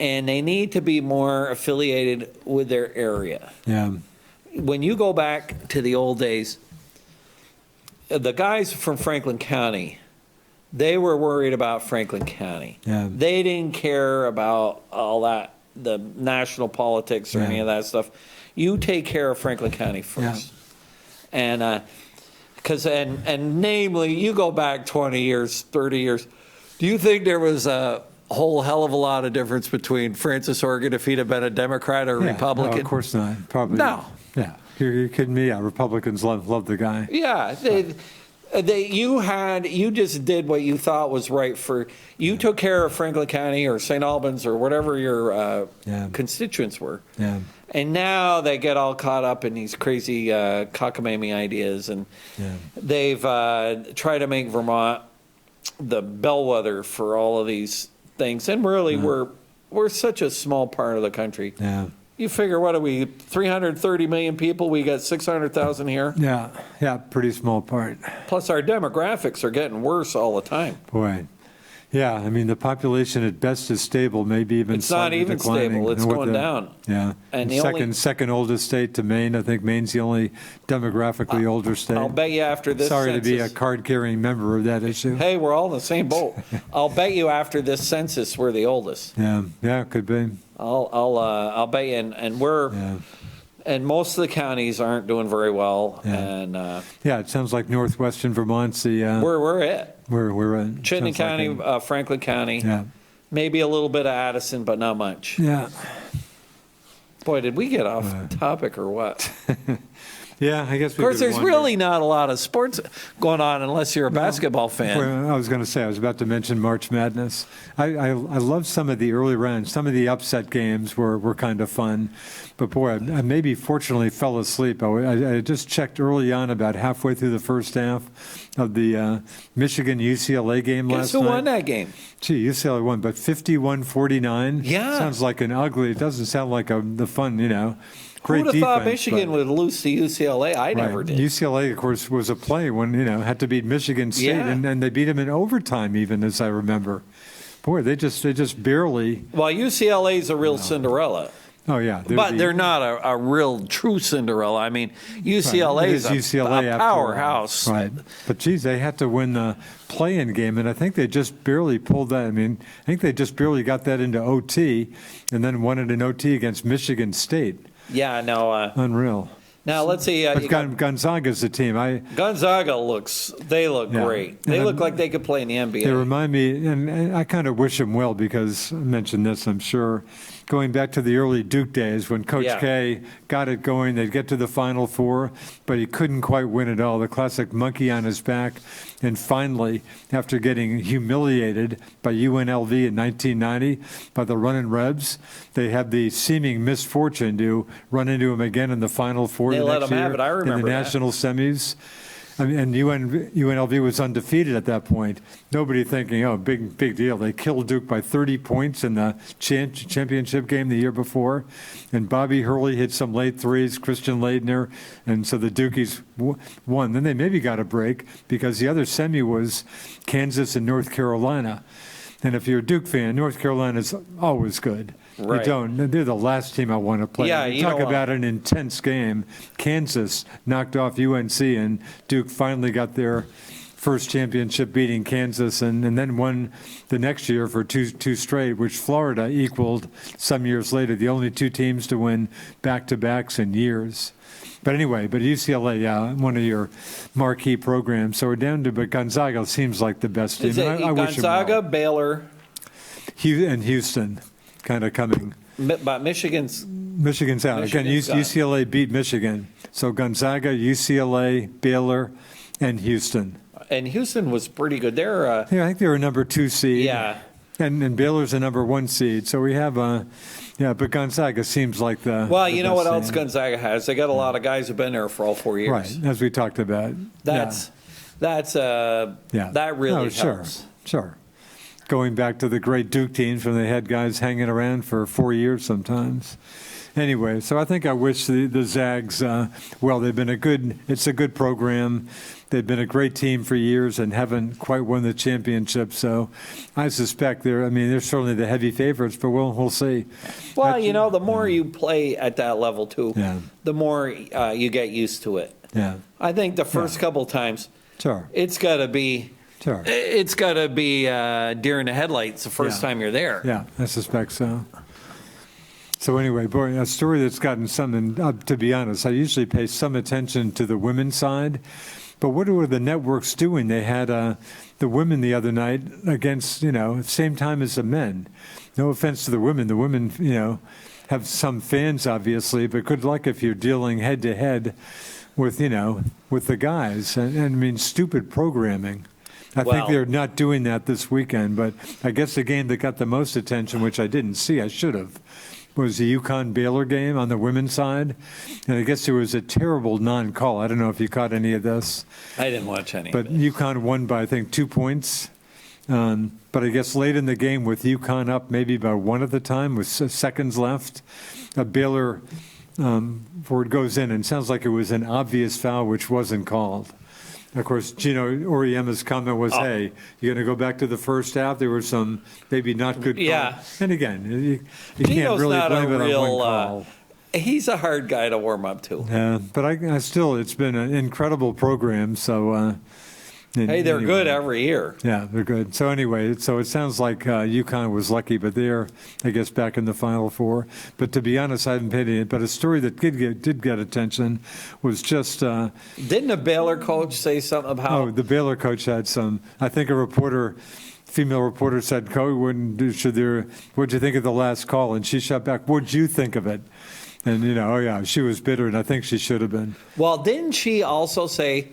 and they need to be more affiliated with their area. Yeah. When you go back to the old days, the guys from Franklin County, they were worried about Franklin County. Yeah. They didn't care about all that, the national politics or Yeah. any of that stuff. You take care of Franklin County first. And namely, you go back 20 years, 30 years, do you think there was a whole hell of a lot of difference between Francis Horgan if he'd have been a Democrat or a Yeah. Republican? No, of course not. Probably. No. Yeah. You're kidding me? Yeah. Republicans love the guy. Yeah, You just did what you thought was right you took care of Franklin County or St. Albans or whatever your constituents were. Yeah. And now they get all caught up in these crazy cockamamie ideas, and they've tried to make Vermont the bellwether for all of these things. And really, we're such a small part of the country. Yeah. You figure, what are we, 330 million people? We got 600,000 here. Yeah, pretty small part. Plus, our demographics are getting worse all the time. Boy. Yeah, I mean, the population at best is stable, maybe even it's not even declining. Stable. It's going down. Yeah. And second oldest state to Maine. I think Maine's the only demographically older state. I'll bet you after this Sorry census, to be a card-carrying member of that issue. Hey, we're all in the same boat. I'll bet you after this census we're the oldest. Yeah, could be. I'll bet you, and we're. Yeah. And most of the counties aren't doing very well. Yeah. And it sounds like northwestern Vermont's the we're it. We're in Chittenden County, Franklin County. Yeah. Maybe a little bit of Addison, but not much. Yeah. Boy, did we get off topic or what? Yeah, I guess. Of course, there's really not a lot of sports going on unless you're a basketball fan. Well, I was going to say, I was about to mention March Madness. I love some of the early rounds. Some of the upset games were kind of fun. But boy, I maybe fortunately fell asleep. I just checked early on, about halfway through the first half of the Michigan-UCLA game last night. Guess who won that game? Gee, UCLA won, but 51-49. Yeah. Sounds like an ugly, it doesn't sound like the fun, great Who'd have thought defense, Michigan would lose to UCLA? I never did. UCLA, of course, was a play when, had to beat Michigan State, and they beat them in overtime even, as I remember. Boy, they just barely. Well, UCLA's a real Cinderella. Oh, yeah. But they're not a real true Cinderella. I mean, UCLA's a powerhouse. Right. But, geez, they had to win the play-in game, and I think they just barely pulled that. I mean, I think they just barely got that into OT and then won it in OT against Michigan State. Yeah, no. Unreal. Now, let's see. But Gonzaga's the team. Gonzaga they look great. They look like they could play in the NBA. They remind me, and I kind of wish them well because I mentioned this, I'm sure, going back to the early Duke days when Coach K got it going, they'd get to the Final Four, but he couldn't quite win it all. The classic monkey on his back. And finally, after getting humiliated by UNLV in 1990 by the Runnin' Rebs, they had the seeming misfortune to run into him again in the Final Four the next year have it. I remember in the national semis. I mean, and UNLV was undefeated at that point. Nobody thinking, oh, big deal. They killed Duke by 30 points in the championship game the year before. And Bobby Hurley hit some late threes, Christian Laettner, and so the Dukies won. Then they maybe got a break because the other semi was Kansas and North Carolina. And if you're a Duke fan, North Carolina's always good. Right. They're the last team I want to play. Yeah, you talk about an intense game. Kansas knocked off UNC, and Duke finally got their first championship beating Kansas, and then won the next year for two straight, which Florida equaled some years later, the only two teams to win back-to-backs in years. But anyway, UCLA, one of your marquee programs. So we're down to, but Gonzaga seems like the best team. I wish them Gonzaga, well. Baylor, and Houston kind of coming. But Michigan's out. Again, UCLA beat Michigan. So Gonzaga, UCLA, Baylor, and Houston. And Houston was pretty good. They're I think they were a number 2 seed. Yeah. And Baylor's a number 1 seed. So we have but Gonzaga seems like the. Well, you know what else Gonzaga has? They got a lot of guys who've been there for all 4 years. Right, as we talked about. That really helps. Sure. Going back to the great Duke teams when they had guys hanging around for 4 years sometimes. Anyway, so I think I wish the Zags well. It's a good program. They've been a great team for years and haven't quite won the championship. So I suspect they're certainly the heavy favorites, but we'll see. Well, the more you play at that level too, the more you get used to it. Yeah. I think the first couple times, it's got to be. Sure. It's got to be deer in the headlights the first time you're there. Yeah, I suspect so. So anyway, boy, a story that's gotten something, to be honest, I usually pay some attention to the women's side, but what are the networks doing? They had the women the other night against, same time as the men. No offense to the women. The women, have some fans, obviously, but good luck if you're dealing head-to-head with the guys. And I mean, stupid programming. I Well- think they're not doing that this weekend, but I guess the game that got the most attention, which I didn't see, I should have, was the UConn-Baylor game on the women's side. And I guess there was a terrible non-call. I don't know if you caught any of this. I didn't watch any But of it. UConn won by, I think, 2 points. But I guess late in the game with UConn up maybe by 1 at the time with seconds left, Baylor forward goes in, and it sounds like it was an obvious foul, which wasn't called. Of course, Gino Auriemma's comment was, hey, you're going to go back to the first half? There were some maybe not good calls. Yeah. And again, you can't Gino's really not blame a it on real, one call. he's a hard guy to warm up to. Yeah, but I still, it's been an incredible program, so... Hey, they're anyway. good every year. Yeah, they're good. So anyway, so it sounds like UConn was lucky, but they're, I guess, back in the Final Four. But to be honest, I haven't paid any. But a story that did get attention was just. Didn't a Baylor coach say something about? Oh, the Baylor coach had some. I think a reporter, female reporter, said, "Coach, what'd you think of the last call?" And she shot back, "What'd you think of it?" And oh yeah, she was bitter, and I think she should have been. Well, didn't she also say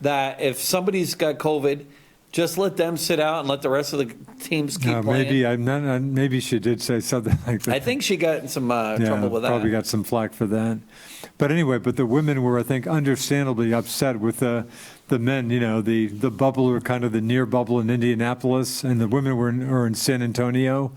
that if somebody's got COVID, just let them sit out and let the rest of the teams keep playing? Maybe I'm not. Maybe she did say something like that. I think she got in some trouble with that. Probably got some flack for that. But anyway, the women were, I think, understandably upset with the men. The bubble, or kind of the near bubble in Indianapolis, and the women were in San Antonio.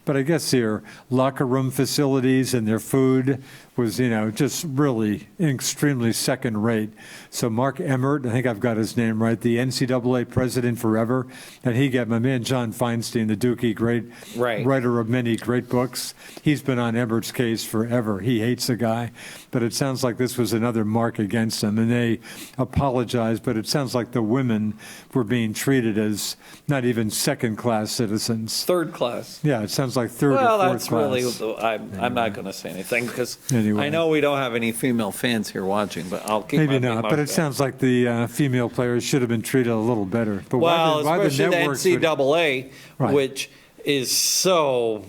But I guess their locker room facilities and their food was, just really extremely second rate. So Mark Emmert, I think I've got his name right, the NCAA president forever, and he got my man John Feinstein, the Dookie, great writer of many great books. He's been on Emmert's case forever. He hates the guy. But it sounds like this was another mark against him, and they apologized, but it sounds like the women were being treated as not even second-class citizens. Third class. Yeah, it sounds like third or Well, fourth that's class. really, I'm not going to say anything because Anyway. I know we don't have any female fans here watching, but I'll keep Maybe my not, mouth but it shut. sounds like the female players should have been treated a little better. But Well, why the especially the networks would- NCAA, Right. which is so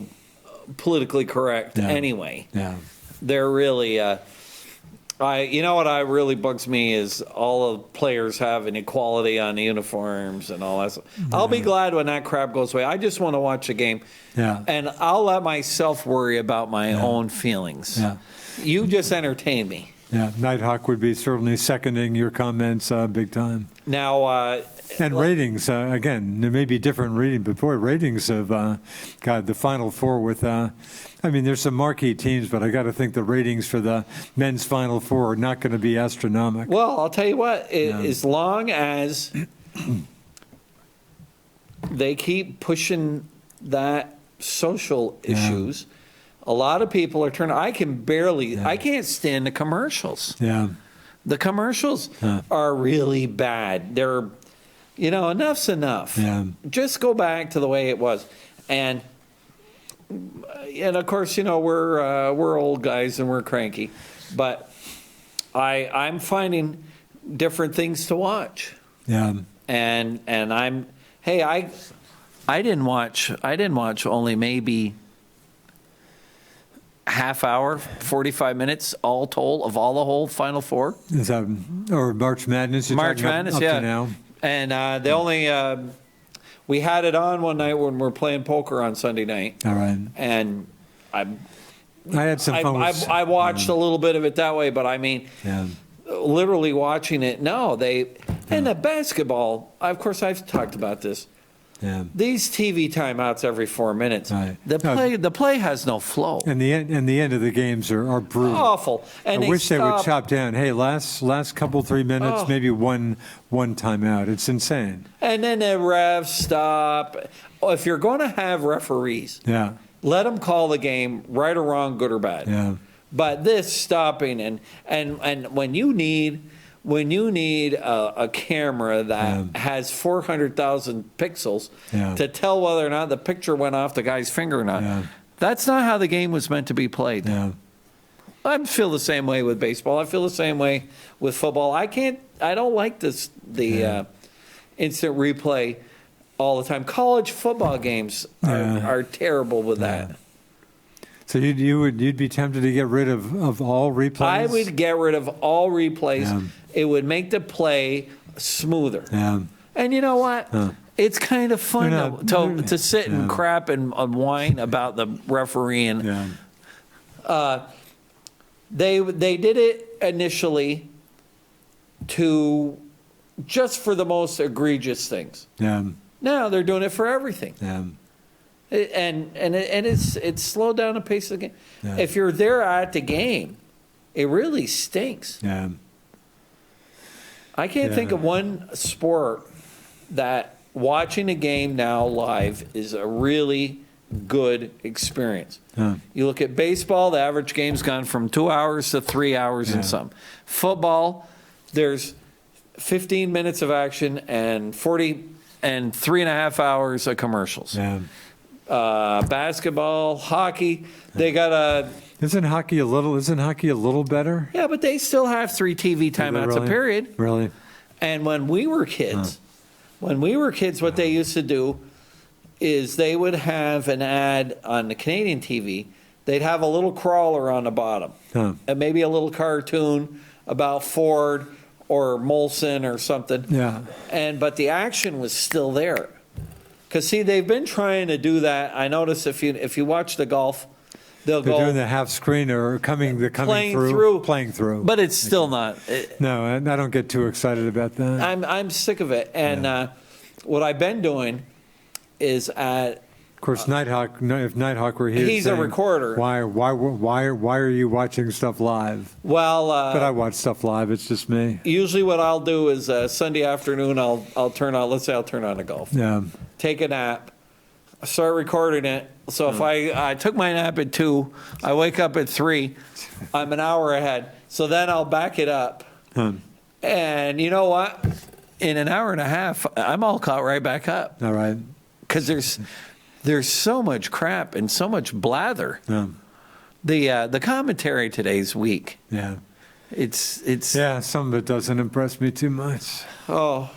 politically correct Yeah. anyway. Yeah. They're really, you know what really bugs me is all the players having equality on the uniforms and all that stuff. I'll be glad when that crap goes away. I just want to watch the game. Yeah. And I'll let myself worry about my own feelings. Yeah. You just entertain me. Yeah, Nighthawk would be certainly seconding your comments big time. Now, And ratings, again, there may be different rating, but boy, ratings of, God, the Final Four with, there's some marquee teams, but I got to think the ratings for the men's Final Four are not going to be astronomical. well, I'll tell you what, as long as they keep pushing that social issues, a lot of people are turning. I can't stand the commercials. Yeah. The commercials are really bad. They're, enough's enough. Yeah. Just go back to the way it was. And of course, we're old guys and we're cranky, but I'm finding different things to watch. Yeah. And I didn't watch only maybe half hour, 45 minutes all told of all the whole Final Four. Is that, or March Madness? March Madness, up yeah. to now? And they only we had it on one night when we're playing poker on Sunday night. All right. And I had some fun with... I watched a little bit of it that way, but Yeah. literally watching it. No, and the basketball. Of course, I've talked about this. Yeah. These TV timeouts every 4 minutes. Right. The play has no flow. And the end of the games are brutal. Awful. And I wish they would stop- chop down. Hey, last couple 3 minutes, Oh. maybe one timeout. It's insane. And then the refs stop. If you're going to have referees, Yeah. let them call the game, right or wrong, good or bad. Yeah. But this stopping and when you need a camera that has 400,000 pixels to tell whether or not the picture went off the guy's finger or not, that's not how the game was meant to be played. Yeah. I feel the same way with baseball. I feel the same way with football. I don't like the instant replay all the time. College football games are terrible with that. So you'd be tempted to get rid of all replays? I would get rid of all replays. Yeah. It would make the play smoother. Yeah. And you know what? It's kind of fun to sit and crap and whine about the referee. And they did it initially just for the most egregious things. Yeah. Now they're doing it for everything. Yeah. And it's slowed down the pace of the game. Yeah. If you're there at the game, it really stinks. Yeah. I can't think of one sport that watching a game now live is a really good experience. You look at baseball, the average game's gone from 2 hours to 3 hours and some. Football, there's 15 minutes of action and 3.5 hours of commercials. Yeah. Basketball, hockey, they got Isn't hockey a little better? Yeah, but they still have 3 TV timeouts a period. Really? And when we were kids, what they used to do is they would have an ad on the Canadian TV. They'd have a little crawler on the bottom, and maybe a little cartoon about Ford or Molson or something. Yeah. But the action was still there. Because see, they've been trying to do that. I notice if you watch the golf, they're doing the half screen or playing through. But it's still not. No, I don't get too excited about that. I'm sick of it. And what I've been doing is of course, Nighthawk. If Nighthawk were here, he's a recorder. Why are you watching stuff live? Well, but I watch stuff live. It's just me. Usually, what I'll do is Sunday afternoon, I'll turn on. Let's say I'll turn on the golf. Yeah. Take a nap. Start recording it. So if I took my nap at 2, I wake up at 3. I'm an hour ahead. So then I'll back it up. And you know what? In an hour and a half, I'm all caught right back up. All right. Because there's so much crap and so much blather. The commentary today's weak. Yeah. It's some of it doesn't impress me too much. Oh,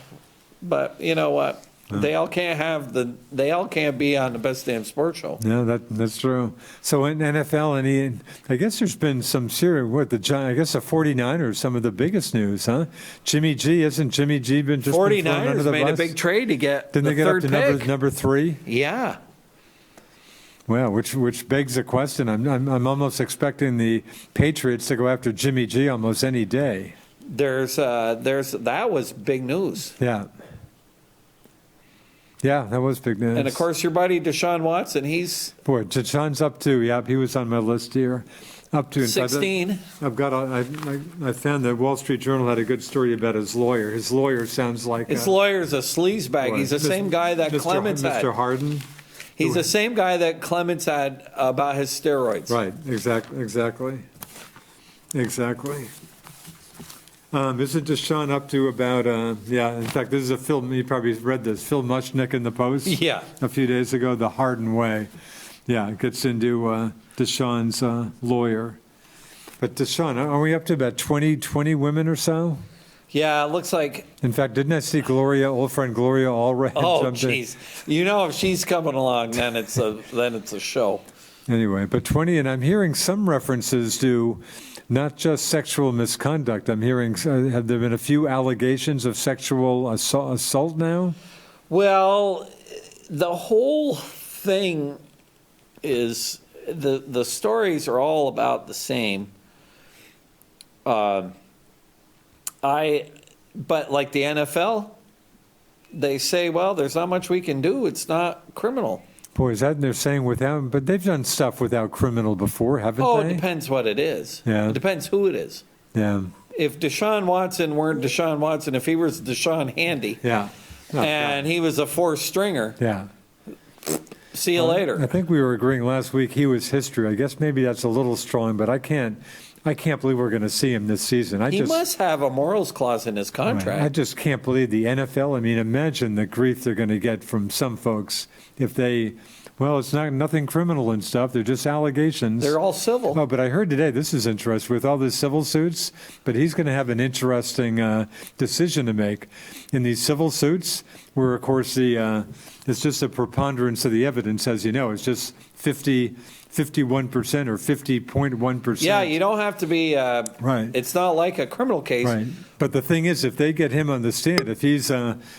but you know what? They all can't be on the Best Damn Sports Show. Yeah, that's true. So in NFL, I guess there's been some serious, I guess the 49ers, some of the biggest news, huh? Jimmy G, hasn't Jimmy G been just 49ers made a big trade to get Didn't the they get third up to pick. number 3? Yeah. Well, which begs the question. I'm almost expecting the Patriots to go after Jimmy G almost any day. That was big news. Yeah. Yeah, that was big news. And of course, your buddy Deshaun Watson, Deshaun's up to, he was on my list here. Up to 16. I found the Wall Street Journal had a good story about his lawyer. His lawyer sounds like his lawyer's a sleazebag. He's the same guy that Clements had. Mr. Harden. He's the same guy that Clements had about his steroids. Right. Exactly. Isn't Deshaun up to about, in fact, this is a film, you probably read this, Phil Mushnick in the Post a few days ago, The Harden Way. Yeah, it gets into Deshaun's lawyer. But Deshaun, are we up to about 20 women or so? Yeah, it looks like. In fact, didn't I see old friend Gloria Allred? Oh, jeez. If she's coming along, then it's a show. Anyway, but 20, and I'm hearing some references to not just sexual misconduct. I'm hearing, have there been a few allegations of sexual assault now? Well, the whole thing is, the stories are all about the same. But like the NFL, they say, well, there's not much we can do. It's not criminal. Boy, is that they're saying without, but they've done stuff without criminal before, haven't they? Oh, it depends what it is. Yeah. It depends who it is. Yeah. If Deshaun Watson weren't Deshaun Watson, if he was Deshaun Handy, and he was a 4-stringer, see you later. I think we were agreeing last week he was history. I guess maybe that's a little strong, but I can't believe we're going to see him this season. He must have a morals clause in his contract. I just can't believe the NFL. I mean, imagine the grief they're going to get from some folks if it's nothing criminal and stuff. They're just allegations. They're all civil. Oh, but I heard today, this is interesting, with all the civil suits, but he's going to have an interesting decision to make in these civil suits where, of course, it's just a preponderance of the evidence, as you know. It's just 50 51% or 50.1%. Yeah, you don't have to be, Right. it's not like a criminal case. Right. But the thing is, if they get him on the stand, if he's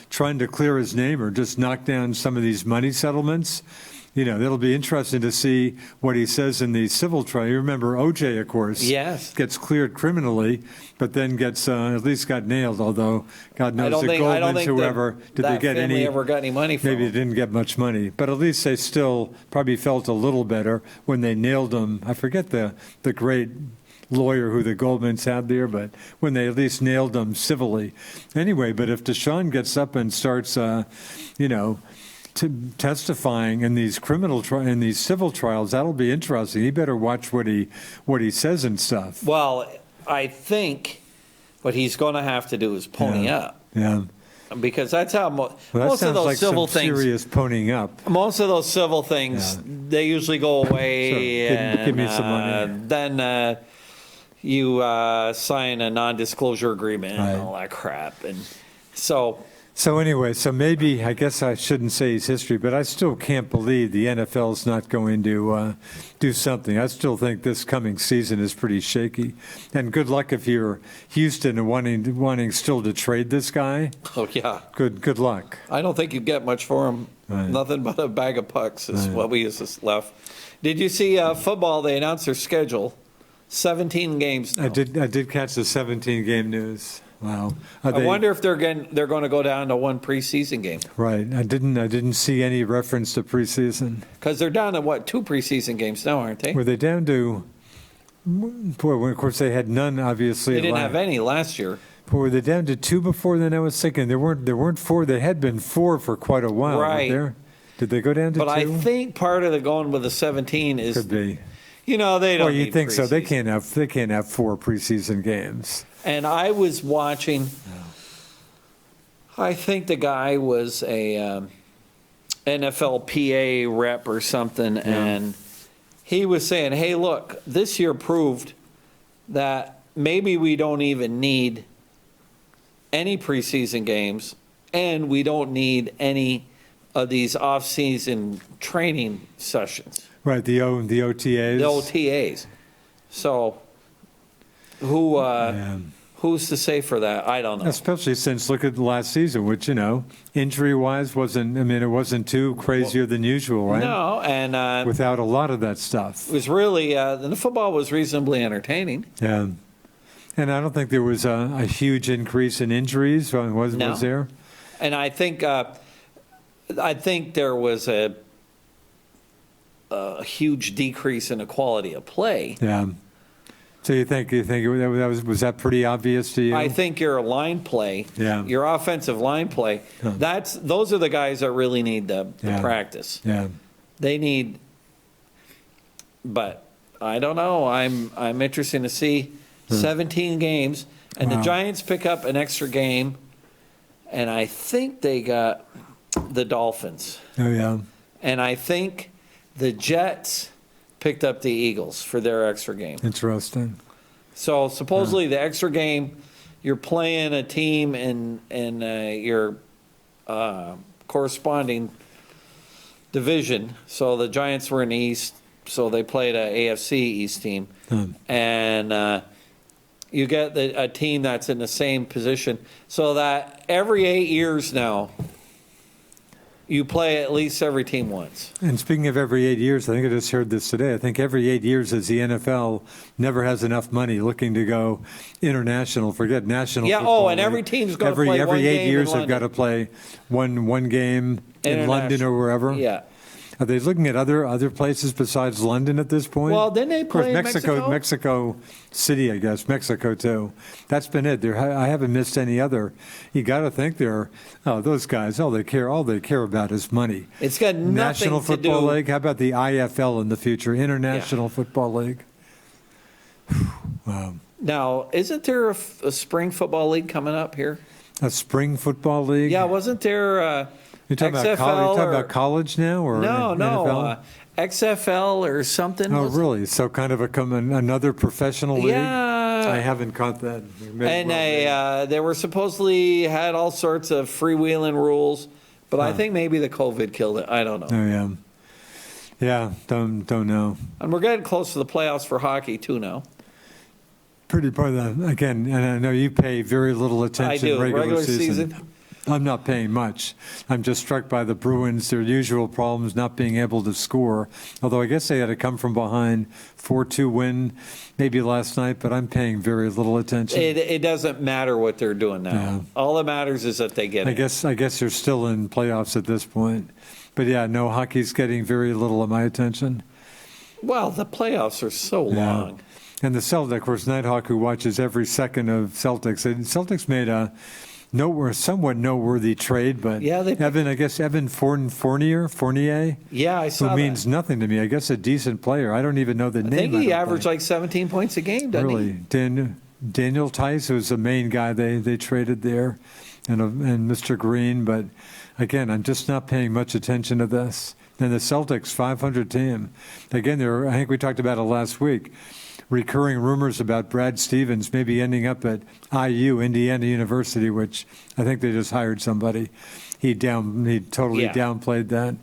trying to clear his name or just knock down some of these money settlements, it'll be interesting to see what he says in the civil trial. You remember OJ, of course. Yes. Gets cleared criminally, but then gets, at least got nailed, although God knows the I don't Goldmans, think whoever, did they get family any? ever got any money from Maybe him. they didn't get much money, but at least they still probably felt a little better when they nailed him. I forget the great lawyer who the Goldmans had there, but when they at least nailed him civilly. Anyway, but if Deshaun gets up and starts, testifying in these in these civil trials, that'll be interesting. He better watch what he says and stuff. Well, I think what he's going to have to do is pony up. Yeah. Because that's how Well, that most of sounds those like civil some things. serious ponying up. Most of those civil things, they usually go away. Sure. Give me some money. Then you sign a non-disclosure agreement Right. and all that crap. And so, Anyway, maybe, I guess I shouldn't say he's history, but I still can't believe the NFL's not going to do something. I still think this coming season is pretty shaky. And good luck if you're Houston and wanting still to trade this guy. oh yeah, Good luck. I don't think you get much for him. Right. Nothing but a bag of pucks is Right. what we is left. Did you see football? They announced their schedule. 17 games now. I did catch the 17-game news. Wow. I wonder if they're going to go down to one preseason game. Right. I didn't see any reference to preseason. Because they're down to, two preseason games now, aren't they? Were they down to? Boy, well, of course they had none. Obviously, They didn't have any last year. But were they down to 2 before then? I was thinking there weren't 4. There had been 4 for quite a while. Right. Weren't there? Did they go down to But 2? I think part of the going with the 17 is, Could be. they don't Well, you need think so? They preseason. can't have 4 preseason games. And I was watching, I think the guy was a NFLPA rep or something, and he was saying, hey, look, this year proved that maybe we don't even need any preseason games, and we don't need any of these off-season training sessions, Right. The OTAs. the OTAs. So who's to say for that? I don't know. Especially since look at the last season, which injury-wise it wasn't too crazier than usual, right? No, and Without a lot of that stuff. it was really, the football was reasonably entertaining. Yeah. And I don't think there was a huge increase in injuries. Was No. there? And I think there was a huge decrease in the quality of play. Yeah. So you think was that pretty obvious to you? I think your line play, Yeah. your offensive line play, those are the guys that really need the Yeah. practice. Yeah. They need, but I don't know. I'm interested to see 17 games, and Wow. the Giants pick up an extra game, and I think they got the Dolphins, Oh yeah. and I think the Jets picked up the Eagles for their extra game. Interesting. So supposedly the extra game, you're playing a team in your corresponding division. So the Giants were in the East, so they played a AFC East team, and you get a team that's in the same position. So that every 8 years now, you play at least every team once. And speaking of every 8 years, I think I just heard this today. I think every 8 years, as the NFL never has enough money looking to go international, forget national. Yeah. football And every league. team's got to play every one 8 game years. in They've got to play one game in London or wherever. Yeah. Are they looking at other places besides London at this point? Well, didn't they Of course, play Mexico? Mexico City, I guess. Mexico too. That's been it. I haven't missed any other. You got to think those guys. All they care about is money. It's got nothing National to Football do. League. How about the IFL in the future? International Football League. Wow. Now, isn't there a spring football league coming up here? A spring football league. Yeah, wasn't there You're talking XFL about college. You're talking or- about college now, or no, NFL? XFL or something? Oh, was it? really? So kind of another professional league? Yeah. I haven't caught that. And they were supposedly had all sorts of freewheeling rules, but I think maybe the COVID killed it. I don't know. Oh, yeah. Yeah, don't know. And we're getting close to the playoffs for hockey, too, now. Pretty part of that, again, and I know you pay very little I attention do. regular season. I'm not paying much. I'm just struck by the Bruins, their usual problems not being able to score. Although I guess they had to come from behind 4-2 win maybe last night, but I'm paying very little attention. It doesn't matter what they're doing now. Yeah. All that matters is that they get it. I guess they're still in playoffs at this point. But yeah, no, hockey's getting very little of my attention. Well, the playoffs are so long. And the Celtics, of course, Nighthawk, who watches every second of Celtics. And Celtics made a somewhat noteworthy trade, but Yeah, Evan Fournier, Yeah, I saw who means nothing to me. I guess a decent player. I don't even know the I name. think he averaged like 17 points a game, doesn't Really, Daniel Tice was the main guy they traded there, and Mr. Green. But again, I'm just not paying much attention to this. And the Celtics 500 team. Again, I think we talked about it last week. Recurring rumors about Brad Stevens maybe ending up at IU, Indiana University, which I think they just hired somebody. He totally downplayed that.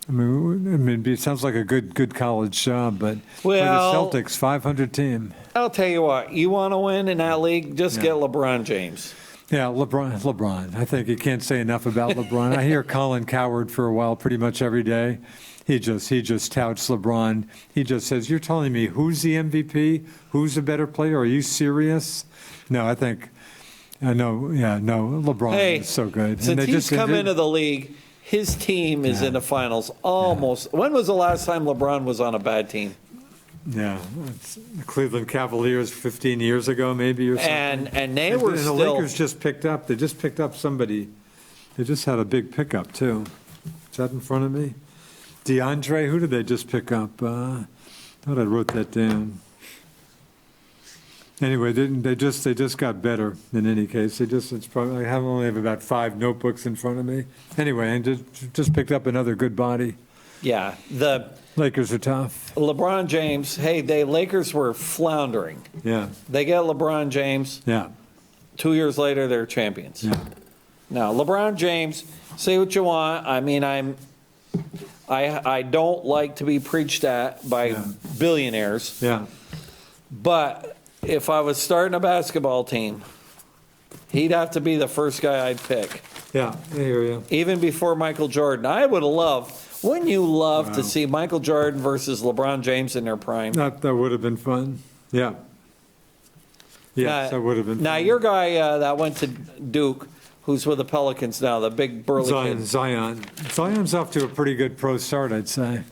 I mean, it sounds like a good college job, but for the Celtics, 500 team. I'll tell you what, you want to win in that league, just get LeBron James. Yeah, LeBron. I think you can't say enough about LeBron. I hear Colin Cowherd for a while pretty much every day. He just touts LeBron. He just says, "You're telling me who's the MVP? Who's a better player? Are you serious?" No, LeBron is so good. Since he's come into the league, his team is in the finals almost. When was the last time LeBron was on a bad team? Yeah, it's the Cleveland Cavaliers 15 years ago, maybe, or something. And they were still. And the Lakers just picked up. They just picked up somebody. They just had a big pickup too. Is that in front of me? DeAndre, who did they just pick up? I thought I wrote that down. Anyway, they just got better in any case. I only have about 5 notebooks in front of me. Anyway, and just picked up another good body. Yeah, the Lakers are tough. LeBron James. Hey, the Lakers were floundering. Yeah. They get LeBron James. Yeah. 2 years later, they're champions. Yeah. Now, LeBron James. Say what you want. I mean, I don't like to be preached at by billionaires. Yeah. But if I was starting a basketball team, he'd have to be the first guy I'd pick. Yeah, I hear you. Even before Michael Jordan. I would love, wouldn't you love to see Michael Jordan versus LeBron James in their prime? That would have been fun. Yeah. Yes, that would have been fun. Now, your guy that went to Duke, who's with the Pelicans now, the big burly kid. Zion's off to a pretty good pro start, I'd say.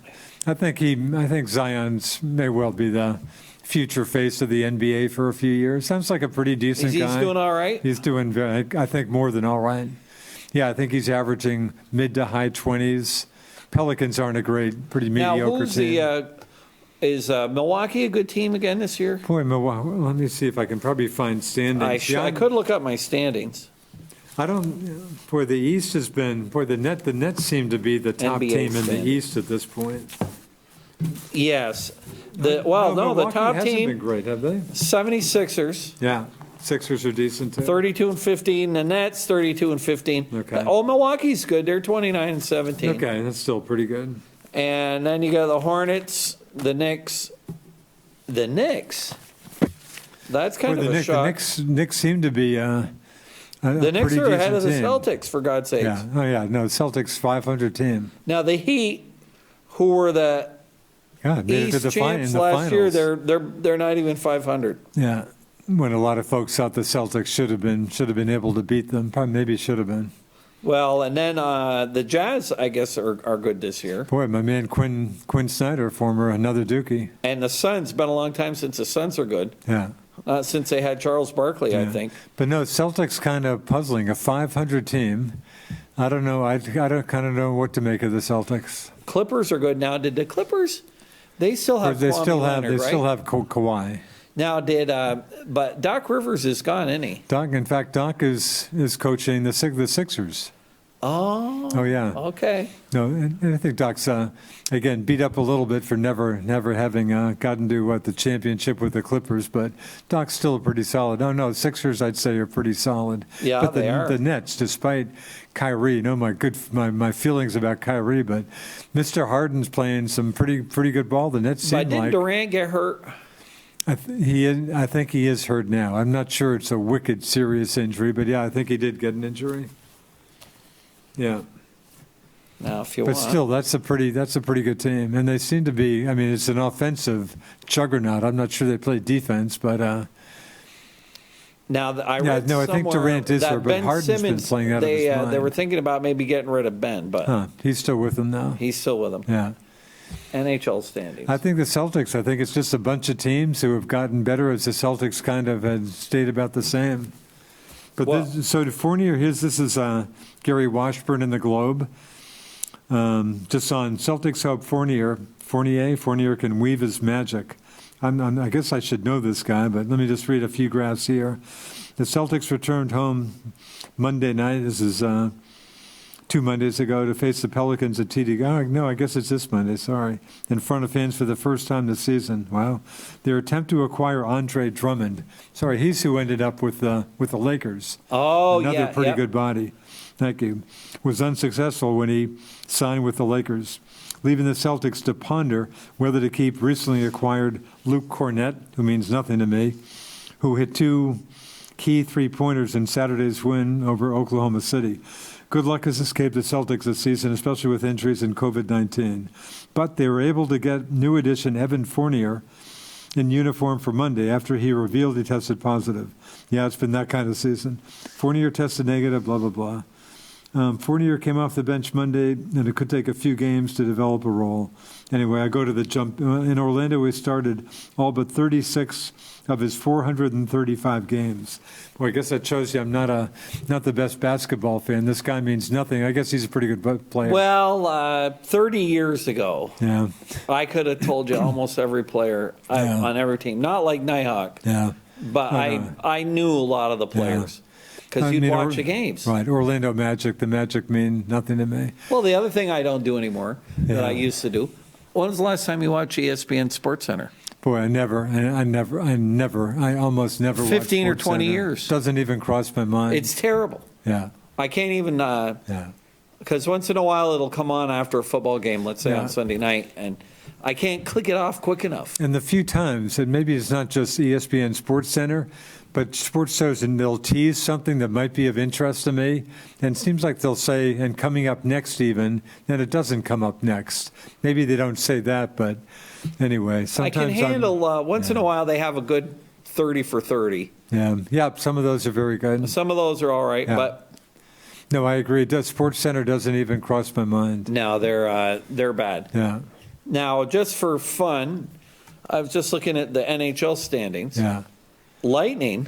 I think Zion's may well be the future face of the NBA for a few years. Sounds like a pretty decent guy. He's doing all right? He's doing, I think, more than all right. Yeah, I think he's averaging mid to high 20s. Pelicans aren't a pretty mediocre team. Now, is Milwaukee a good team again this year? Boy, Milwaukee, let me see if I can probably find standings. I could look up my standings. The East has been, the Nets seem to be the top NBA team in the standings. East at this point. Yes. The top hasn't team, been great, have they? 76ers. Yeah, Sixers are decent too. 32-15. The Nets, 32-15. Okay. Oh, Milwaukee's good. They're 29-17. Okay, that's still pretty good. And then you got the Hornets, the Knicks. The Knicks? That's kind of a shock. The Knicks seem to be the Knicks are ahead of the team. Celtics, for God's sakes. Yeah. Oh, yeah. No, Celtics 500 team. Now, the Heat, who were the made it to East the champs in the last finals. year, they're not even 500. Yeah. When a lot of folks thought the Celtics should have been able to beat them. Probably maybe should have been. Well, and then the Jazz, I guess, are good this year. Boy, my man Quinn Snyder, another Dookie. And the Suns, been a long time since the Suns are good. Yeah. Since they had Charles Barkley, I think. But no, Celtics kind of puzzling. A 500 team. I don't know. I don't kind of know what to make of the Celtics. Clippers are good now. Did the Clippers? They still have. They Kawhi still have. Leonard, They still have Kawhi. Now, but Doc Rivers is gone, isn't he? Doc is coaching the Sixers. Oh. Yeah. Okay. No, and I think Doc's, again, beat up a little bit for never having gotten to the championship with the Clippers, but Doc's still pretty solid. Oh, no, Sixers, I'd say, are pretty solid. Yeah, but they are. The Nets, despite Kyrie, my feelings about Kyrie, but Mr. Harden's playing some pretty good ball. The Nets seem But didn't Durant get hurt? I think he is hurt now. I'm not sure it's a wicked, serious injury, but yeah, I think he did get an injury. Yeah. Now, if you But want. still, that's a pretty good team, and they seem to be. I mean, it's an offensive juggernaut. I'm not sure they play defense, but Now, I read I think Durant is there, but Harden's been playing out of his mind. They were thinking about maybe getting rid of Ben, but he's still with them now. he's still with them. Yeah. NHL standings. I think the Celtics. I think it's just a bunch of teams who have gotten better as the Celtics kind of had stayed about the same. But Well- so to Fournier, this is Gary Washburn in the Globe. Just on Celtics hope Fournier can weave his magic. I guess I should know this guy, but let me just read a few graphs here. The Celtics returned home Monday night. This is 2 Mondays ago to face the Pelicans at TD. Oh, no, I guess it's this Monday, sorry. In front of fans for the first time this season. Wow. Their attempt to acquire Andre Drummond. Sorry, he's who ended up with the Lakers. Oh, Another yeah. pretty Yep. good body. Thank you. Was unsuccessful when he signed with the Lakers, leaving the Celtics to ponder whether to keep recently acquired Luke Cornett, who means nothing to me, who hit 2 key three-pointers in Saturday's win over Oklahoma City. Good luck has escaped the Celtics this season, especially with injuries and COVID-19. But they were able to get new addition Evan Fournier in uniform for Monday after he revealed he tested positive. Yeah, it's been that kind of season. Fournier tested negative, blah, blah, blah. Fournier came off the bench Monday, and it could take a few games to develop a role. Anyway, I go to the jump. In Orlando, he started all but 36 of his 435 games. Well, I guess that shows you I'm not the best basketball fan. This guy means nothing. I guess he's a pretty good player. Well, 30 years ago, yeah, I could have told you almost every player on every team. Not like Nighthawk, yeah. but I knew a lot of the players because you'd watch the games. Right, Orlando Magic. The Magic mean nothing to me. Well, the other thing I don't do anymore that I used to do. When was the last time you watched ESPN SportsCenter? Boy, I almost never watched 15 or 20 SportsCenter. years. Doesn't even cross my mind. It's terrible. Yeah. I can't even, Yeah. because once in a while it'll come on after a football game, let's say Yeah. on Sunday night, and I can't click it off quick enough. And the few times, and maybe it's not just ESPN SportsCenter, but sports shows, and they'll tease something that might be of interest to me, and it seems like they'll say, and coming up next even, then it doesn't come up next. Maybe they don't say that, but anyway, I sometimes can handle, once in a while they have a good 30 for 30. Yeah, some of those are very good. Some of those are all right, Yeah. but No, I agree. SportsCenter doesn't even cross my mind. no, they're bad. Yeah, Now, just for fun, I was just looking at the NHL standings. yeah, Lightning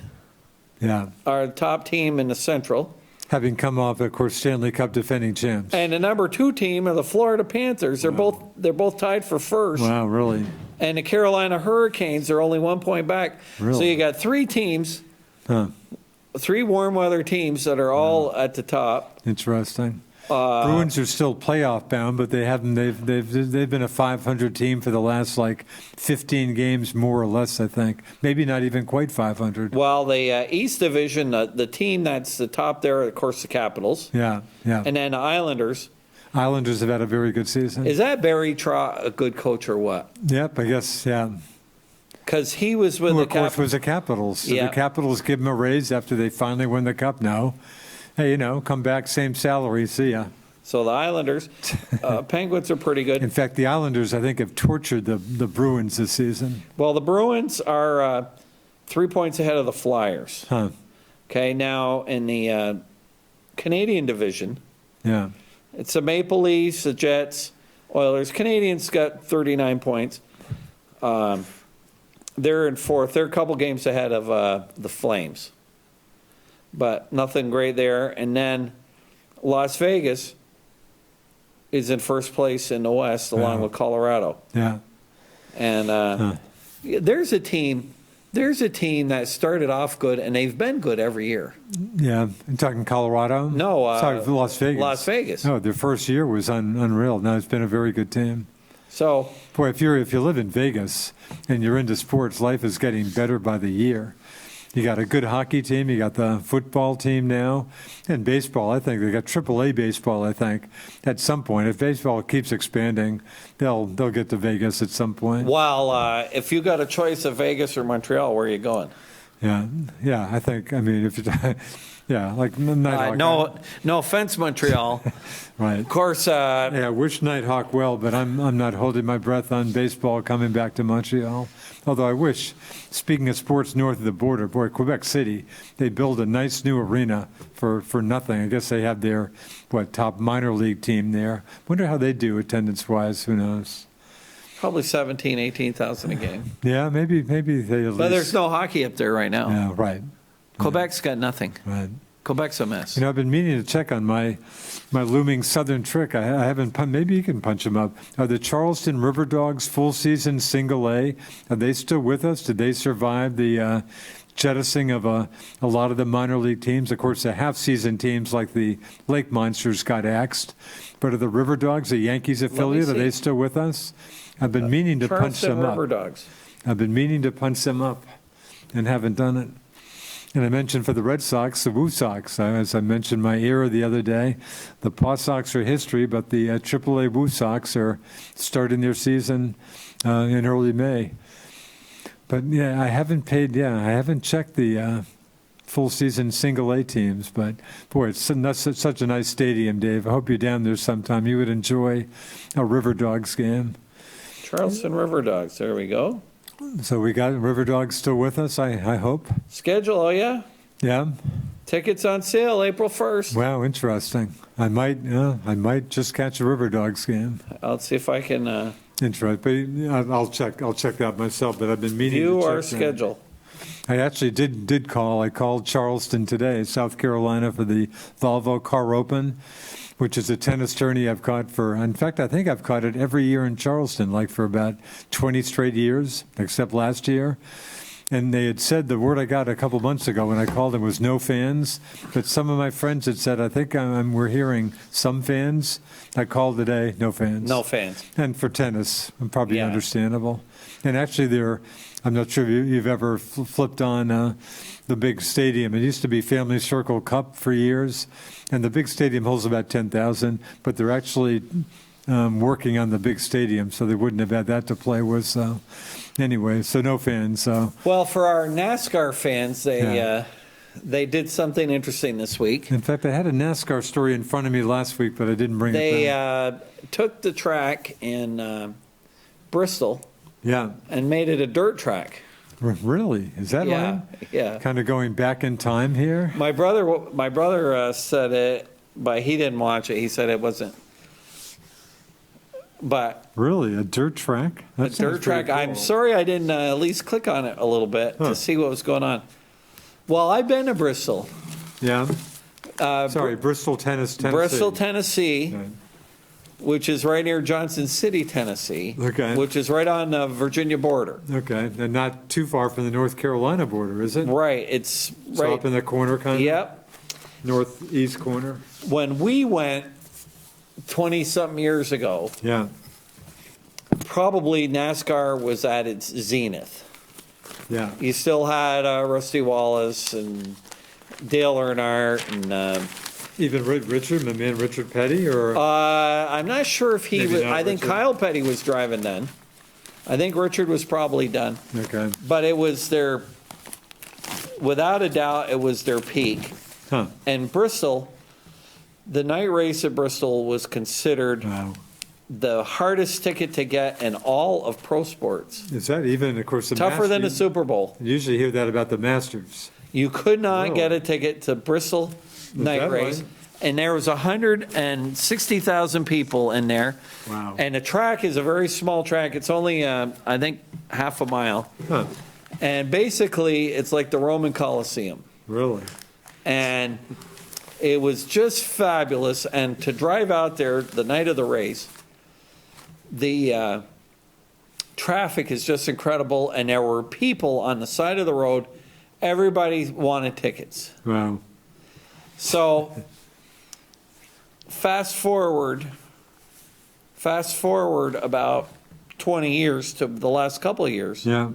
yeah. are the top team in the Central. Having come off, of course, Stanley Cup defending champs. And the number 2 team are the Florida Panthers. They're both tied for first. Wow, really? And the Carolina Hurricanes are only 1 point back. Really? So you got 3 teams, Huh. 3 warm weather teams that are all at the top. Interesting. Bruins are still playoff bound, but they haven't. They've been a 500 team for the last 15 games, more or less. I think maybe not even quite 500. Well, the East Division, the team that's the top there, of course, the Capitals. Yeah, yeah. And then the Islanders. Islanders have had a very good season. Is that Barry Trotz a good coach or what? Yep, I guess. Yeah. Because he was with Who, the of course, Capitals. was the Capitals. So Yeah. the Capitals give him a raise after they finally win the cup. Now, hey, come back, same salary. See ya. So the Islanders, Penguins are pretty good. In fact, the Islanders, I think, have tortured the Bruins this season. Well, the Bruins are 3 points ahead of the Flyers. Huh? Okay, now in the Canadian division, Yeah. it's the Maple Leafs, the Jets, Oilers. Canadians got 39 points. They're in 4th. They're a couple games ahead of the Flames. But nothing great there. And then Las Vegas is in first place in the West along Yeah. with Colorado. Yeah. And there's a team There's a team that started off good, and they've been good every year. Yeah, I'm talking Colorado? No, Sorry, Las Vegas. Las Vegas. Oh, their first year was unreal. Now it's been a very good team. So, Boy, if you live in Vegas and you're into sports, life is getting better by the year. You got a good hockey team. You got the football team now, and baseball. I think they got AAA baseball. I think at some point, if baseball keeps expanding, they'll get to Vegas at some point. well, if you got a choice of Vegas or Montreal, where are you going? Yeah. I think. I mean, if you, yeah, like Nighthawk. No offense, Montreal. Right. Of course. Yeah, I wish Nighthawk well, but I'm not holding my breath on baseball coming back to Montreal. Although I wish, speaking of sports north of the border, boy, Quebec City, they built a nice new arena for nothing. I guess they have their, top minor league team there. Wonder how they do attendance-wise. Who knows? Probably 17,000, 18,000 a game. Yeah, maybe they at least. But there's no hockey up there right now. Yeah, right. Quebec's got nothing. Right. Quebec's a mess. I've been meaning to check on my looming Southern trick. I haven't. Maybe you can punch them up. Are the Charleston River Dogs full season single A? Are they still with us? Did they survive the jettisoning of a lot of the minor league teams? Of course, the half-season teams like the Lake Monsters got axed. But are the River Dogs, a Yankees affiliate, are they still with us? I've been meaning to punch them up. River Dogs. I've been meaning to punch them up and haven't done it. And I mentioned for the Red Sox, the Woo Sox. As I mentioned my era the other day, the Paw Sox are history, but the AAA Woo Sox are starting their season in early May. But yeah, I haven't checked the full season single A teams. But boy, it's such a nice stadium, Dave. I hope you're down there sometime. You would enjoy a River Dogs game. Charleston River Dogs. There we go. So we got River Dogs still with us, I hope. Schedule, oh yeah? Yeah. Tickets on sale April 1st. Wow, interesting. I might just catch a River Dogs game. I'll see if I can Interesting, but I'll check that myself. But I've been meaning view to check our that. schedule. I actually did call. I called Charleston today, South Carolina, for the Volvo Car Open, which is a tennis tourney I've caught in fact, I think I've caught it every year in Charleston, like for about 20 straight years, except last year. And they had said, the word I got a couple months ago when I called them was no fans. But some of my friends had said, I think we're hearing some fans. I called today, no fans. No fans. And for tennis, probably Yeah. understandable. And actually I'm not sure if you've ever flipped on the big stadium. It used to be Family Circle Cup for years. And the big stadium holds about 10,000, but they're actually working on the big stadium, so they wouldn't have had that to play with. So anyway, so no fans. Well, for our NASCAR fans, they did something interesting this week. In fact, I had a NASCAR story in front of me last week, but I didn't bring it They back. took the track in Bristol Yeah, and made it a dirt track. really? Is that right? Yeah. Kind of going back in time here? My brother said it, but he didn't watch it. He said it wasn't. But Really, a dirt track? a That sounds dirt track. pretty I'm cool. sorry I didn't at least click on it a little bit to see what was going on. Well, I've been to Bristol. Yeah. Sorry, Bristol, Tennessee. Bristol, Tennessee, Okay. which is right near Johnson City, Tennessee, Okay. which is right on the Virginia border. Okay, and not too far from the North Carolina border, is it? Right, it's So right. up in the corner, kind of? Yep. Northeast corner? When we went 20-something years ago, Yeah, probably NASCAR was at its zenith. yeah. You still had Rusty Wallace and Dale Earnhardt and Even Richard, my man Richard Petty, or? I'm not sure if he Maybe was. not I think Richard. Kyle Petty was driving then. I think Richard was probably done. Okay, But it was their, without a doubt, it was their peak. huh, And Bristol, the night race at Bristol was considered wow. the hardest ticket to get in all of pro sports. Is that even, of course, the Tougher than the Masters- Super Bowl. You usually hear that about the Masters. You could not Really? get a ticket to Bristol night that race. right? And there was 160,000 people in there. Wow. And the track is a very small track. It's only, I think, half a mile. Huh, And basically, it's like the Roman Coliseum. really? And it was just fabulous. And to drive out there the night of the race, the traffic is just incredible, and there were people on the side of the road. Everybody wanted tickets. Wow. So fast forward about 20 years to the last couple of years. Yeah.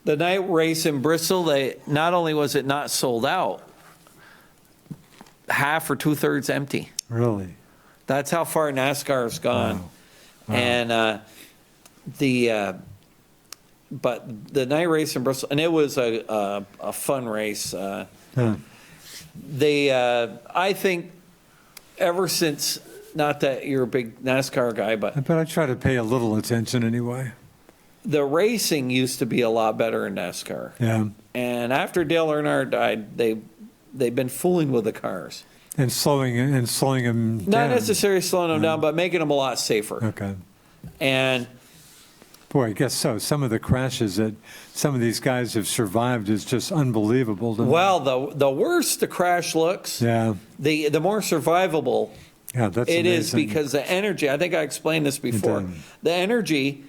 The night race in Bristol, they not only was it not sold out, half or 2/3 empty. Really? That's how far NASCAR has gone. Wow. Wow. And but the night race in Bristol, and it was a fun race. Huh. I think ever since, not that you're a big NASCAR guy, but But I try to pay a little attention anyway. the racing used to be a lot better in NASCAR. Yeah. And after Dale Earnhardt died, they've been fooling with the cars. And slowing them down. Not necessarily slowing them down, but making them a lot safer. Okay. And Boy, I guess so. Some of the crashes that some of these guys have survived is just unbelievable to me. well, the worse the crash looks, Yeah. the more survivable Yeah, that's it is, amazing. because the energy, I think I explained this before, does. the energy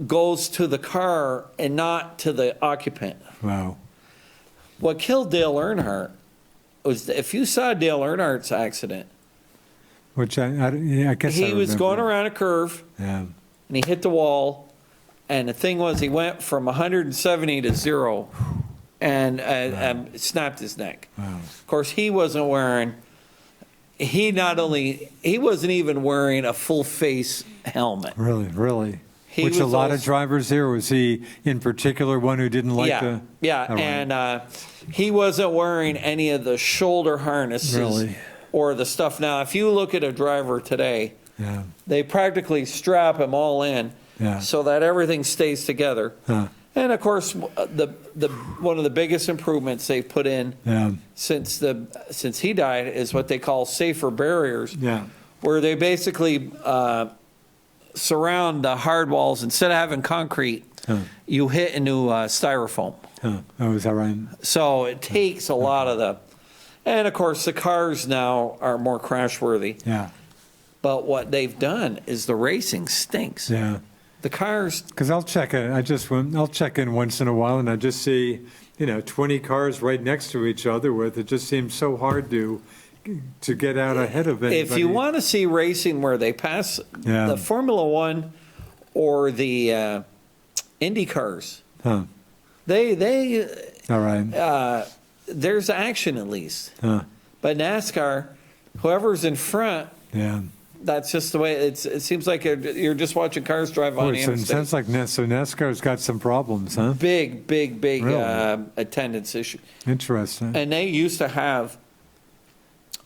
goes to the car and not to the occupant. Wow. What killed Dale Earnhardt was, if you saw Dale Earnhardt's accident, Which I guess he I was remember. going around a curve Yeah. and he hit the wall, and the thing was, he went from 170 to 0 and snapped his neck. Wow. Of course, he wasn't even wearing a full face helmet. Really. He Which a was lot of also- drivers here, was he in particular one who didn't like the... Yeah, All right. and he wasn't wearing any of the shoulder harnesses Really? or the stuff. Now, if you look at a driver today, Yeah. they practically strap him all in Yeah. so that everything stays together. Huh. And of course, the one of the biggest improvements they've put in Yeah. since he died is what they call safer barriers, Yeah. where they basically surround the hard walls. Instead of having concrete, you hit into styrofoam. Huh. Oh, is that right? So it takes a lot of the, and of course the cars now are more crash worthy. Yeah. But what they've done is the racing stinks. Yeah. The cars, Because I'll check it. I'll check in once in a while, and I just see, 20 cars right next to each other. With it just seems so hard to get out ahead of anybody. if you want to see racing where they pass Yeah. the Formula One or the Indy cars, Huh. they All right. there's action at least. Huh. But NASCAR, whoever's in front, Yeah. that's just the way it seems like you're just watching cars drive on Boy, the so it interstate. sounds like NASCAR's got some problems, huh? Big Really? attendance issue. Interesting. And they used to have,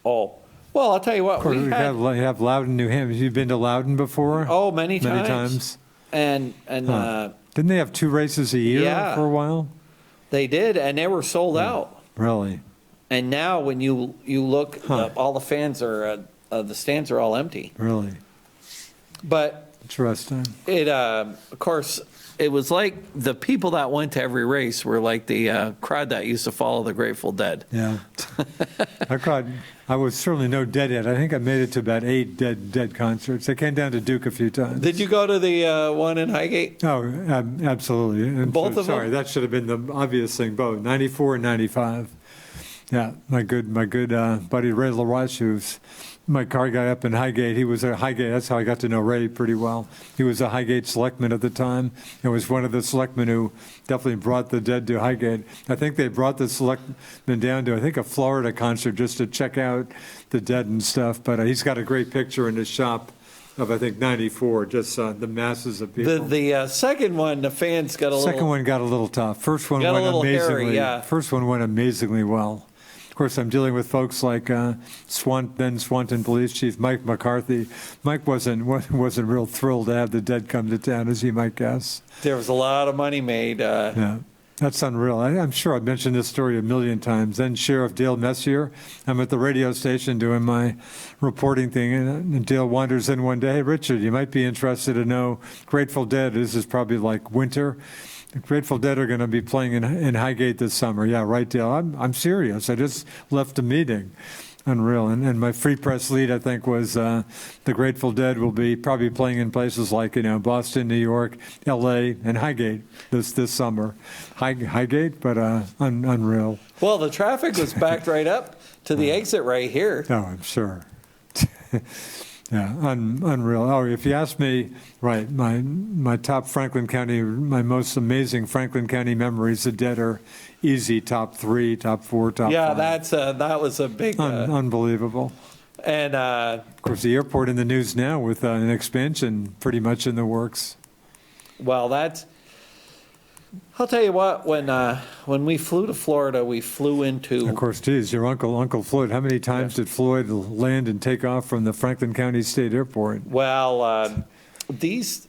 well, I'll tell you what, Of course, we we had, have Loudon, New Hampshire. You've been to Loudon before? many times. Many times. And Huh. Didn't they have 2 races a year Yeah. for a while? they did, and they were sold out. Really? And now when you look, Huh. all the fans are, the stands are all empty. Really? But Interesting. it, of course, it was like the people that went to every race were like the crowd that used to follow the Grateful Dead. Yeah. I was certainly no Deadhead. I think I made it to about 8 Dead concerts. I came down to Duke a few times. Did you go to the one in Highgate? Oh, absolutely. And Both of them? Sorry, that should have been the obvious thing, both, 94 and 95. Yeah, my good buddy Ray LaRoche, who's my car guy up in Highgate. He was a Highgate. That's how I got to know Ray pretty well. He was a Highgate selectman at the time, and was one of the selectmen who definitely brought the Dead to Highgate. I think they brought the selectmen down to, a Florida concert just to check out the Dead and stuff. But he's got a great picture in his shop of, I think, 94, just the masses of people. The second one, the fans got a little. Second one got a little tough. First one Got a went little hairy, amazingly. yeah. First one went amazingly well. Of course, I'm dealing with folks like then Swanton Police Chief Mike McCarthy. Mike wasn't real thrilled to have the Dead come to town, as you might guess. There was a lot of money made. Yeah, that's unreal. I'm sure I've mentioned this story a million times. Then Sheriff Dale Messier, I'm at the radio station doing my reporting thing, and Dale wanders in one day. Hey, Richard, you might be interested to know Grateful Dead. This is probably like winter. The Grateful Dead are going to be playing in Highgate this summer. Yeah, right, Dale. I'm serious. I just left a meeting. unreal. And my free press lead, I think, was the Grateful Dead will be probably playing in places like, Boston, New York, L.A., and Highgate this summer. Highgate, but unreal. Well, the traffic was backed right up to the exit right here. Oh, I'm sure. Yeah, unreal. Oh, if you ask me, right, my top Franklin County, my most amazing Franklin County memories, the Dead are easy top 3, top 4, top 5. Yeah, that was a big... Unbelievable. And... of course, the airport in the news now with an expansion pretty much in the works. Well, I'll tell you what, when we flew to Florida, we flew into... Of course, geez, your Uncle Floyd, how many times did Floyd land and take off from the Franklin County State Airport? Well, these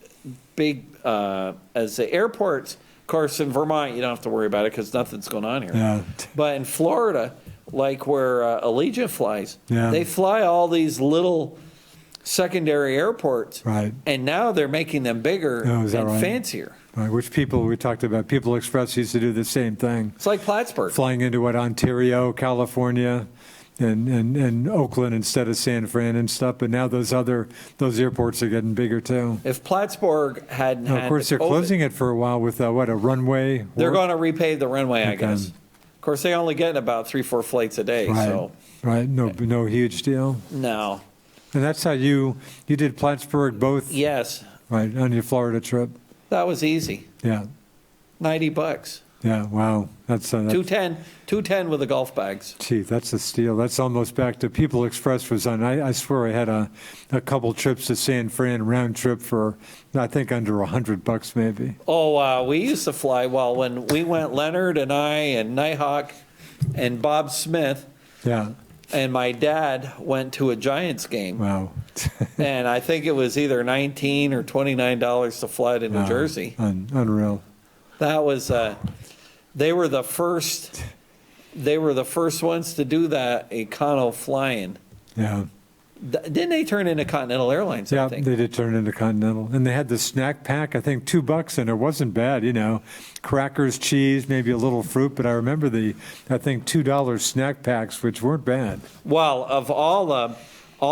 big, as the airports, of course, in Vermont, you don't have to worry about it because nothing's going on here. Yeah. But in Florida, like where Allegiant flies, Yeah. they fly all these little secondary airports. Right. And now they're making them bigger and right? fancier. Right, which we talked about, People Express used to do the same thing. It's like Plattsburgh. Flying into Ontario, California, and Oakland instead of San Fran and stuff. But now those airports are getting bigger too. If Plattsburgh hadn't had Of course, they're COVID, closing it for a while with a runway. they're going to repave the runway, I Okay. guess. Of course, they only get about 3-4 flights a day, Right, so right. No huge deal. no. And that's how you did Plattsburgh both, Yes, right, on your Florida trip. that was easy. Yeah, $90. yeah. Wow, that's 210 with the golf bags. Gee, that's a steal. That's almost back to People Express was on. I swear I had a couple trips to San Fran round trip for I think under $100 maybe. Oh, we used to fly. Well, when we went, Leonard and I and Nighthawk and Bob Smith Yeah. and my dad went to a Giants game. Wow. And I think it was either $19 or $29 to fly to New Wow. Jersey. Unreal. That was they were the first ones to do that, econo flying. Yeah. Didn't they turn into Continental Airlines, I Yeah, think? they did turn into Continental. And they had the snack pack, I think $2, and it wasn't bad, crackers, cheese, maybe a little fruit, but I remember I think $2 snack packs, which weren't bad. Well, of all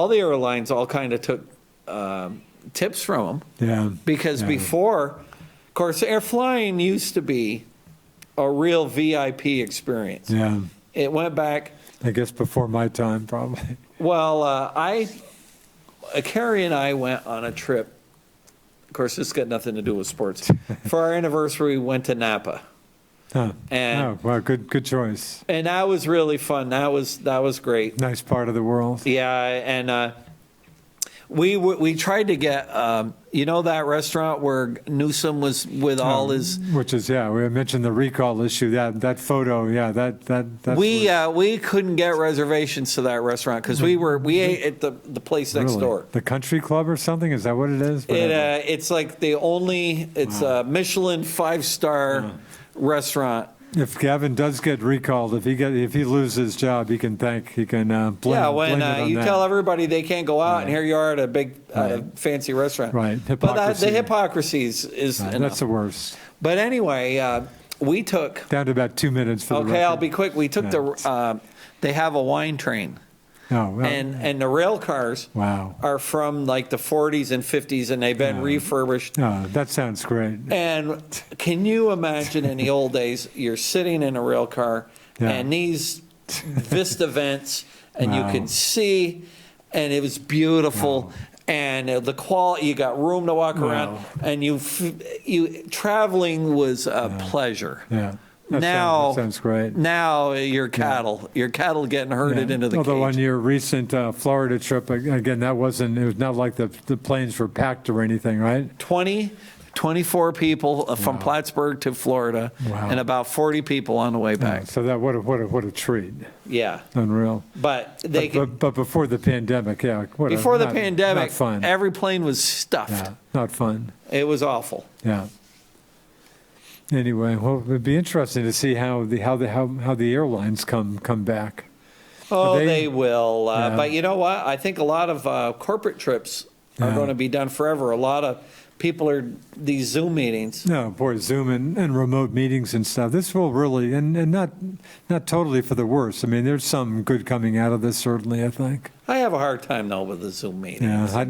the airlines all kind of took tips from them. Yeah. Because Yeah. before, of course, air flying used to be a real VIP experience. Yeah. It went back, I guess before my time, probably. well, Carrie and I went on a trip. Of course, this got nothing to do with sports. For our anniversary, we went to Napa. Huh. And- oh, well, good choice. And that was really fun. That was great. Nice part of the world. Yeah, and we tried to get that restaurant where Newsom was with all his. Which is, we mentioned the recall issue. That photo, that's We couldn't get reservations to that restaurant because we ate at the place next really? door. The Country Club or something? Is that what it is? It's like it's a Michelin 5-star restaurant. If Gavin does get recalled, if he loses his job, he can blame. Yeah, when blame it on you that. tell everybody they can't go out, and here you are at a big fancy restaurant. Right, But hypocrisy. the hypocrisy is Right, enough. that's the worst. But anyway, we took. Down to about 2 minutes for the Okay, record. I'll be quick. We took they have a wine train, Oh, well, and the rail cars wow. are from like the 40s and 50s, and they've been refurbished. Oh, that sounds great. And can you imagine in the old days, you're sitting in a rail car and these Vista vents, and you Wow. could see, and it was beautiful. Wow. And the quality, you got room to walk around, and you traveling was a pleasure. Yeah. That Now, sounds great. Now your cattle getting herded into the Although cage. on your recent Florida trip, again, it was not like the planes were packed or anything, right? 24 people from Plattsburgh to Florida, Wow. and about 40 people on the way back. So that what a treat. Yeah, Unreal. but But before the pandemic, before the pandemic, not fun. every plane was stuffed. Yeah, not fun. It was awful. Yeah. Anyway, well, it'd be interesting to see how the airlines come back. Oh, They- they will. Yeah. But you know what? I think a lot of corporate trips are Yeah. going to be done forever. A lot of people are, these Zoom meetings. No, boy, Zoom and remote meetings and stuff. This will really, and not totally for the worse. I mean, there's some good coming out of this, certainly, I think. I have a hard time though with the Zoom meetings. Yeah,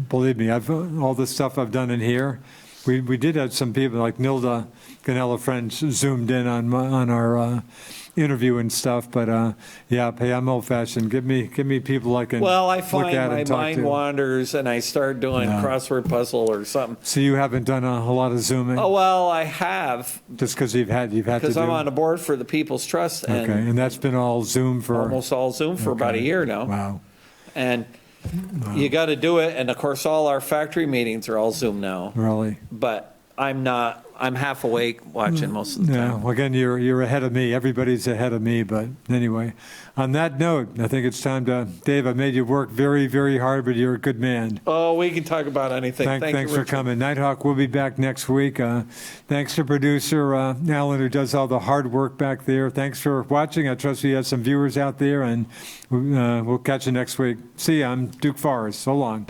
believe me, all the stuff I've done in here, we did have some people, like Nilda Ganella friends zoomed in on our interview and stuff, but yeah, hey, I'm old-fashioned. Give me people I can Well, I look find at my and talk mind to. wanders and I start doing crossword puzzle or something. So you haven't done a lot of Zooming? Oh, well, I have, Just because you've had to because do? I'm on the board for the People's Trust Okay, and and that's been all Zoom for? almost all Zoom for about a year now. Wow. And you got to do it. And of course, all our factory meetings are all Zoom now. Really? But I'm half awake watching most of the Yeah, time. well, again, you're ahead of me. Everybody's ahead of me, but anyway. On that note, I think it's time to, Dave, I made you work very, very hard, but you're a good man. Oh, we can talk about anything. Thank you, Thanks for Richard. coming. Nighthawk will be back next week. Thanks to producer Alan, who does all the hard work back there. Thanks for watching. I trust we have some viewers out there, and we'll catch you next week. See you. I'm Duke Forrest. So long.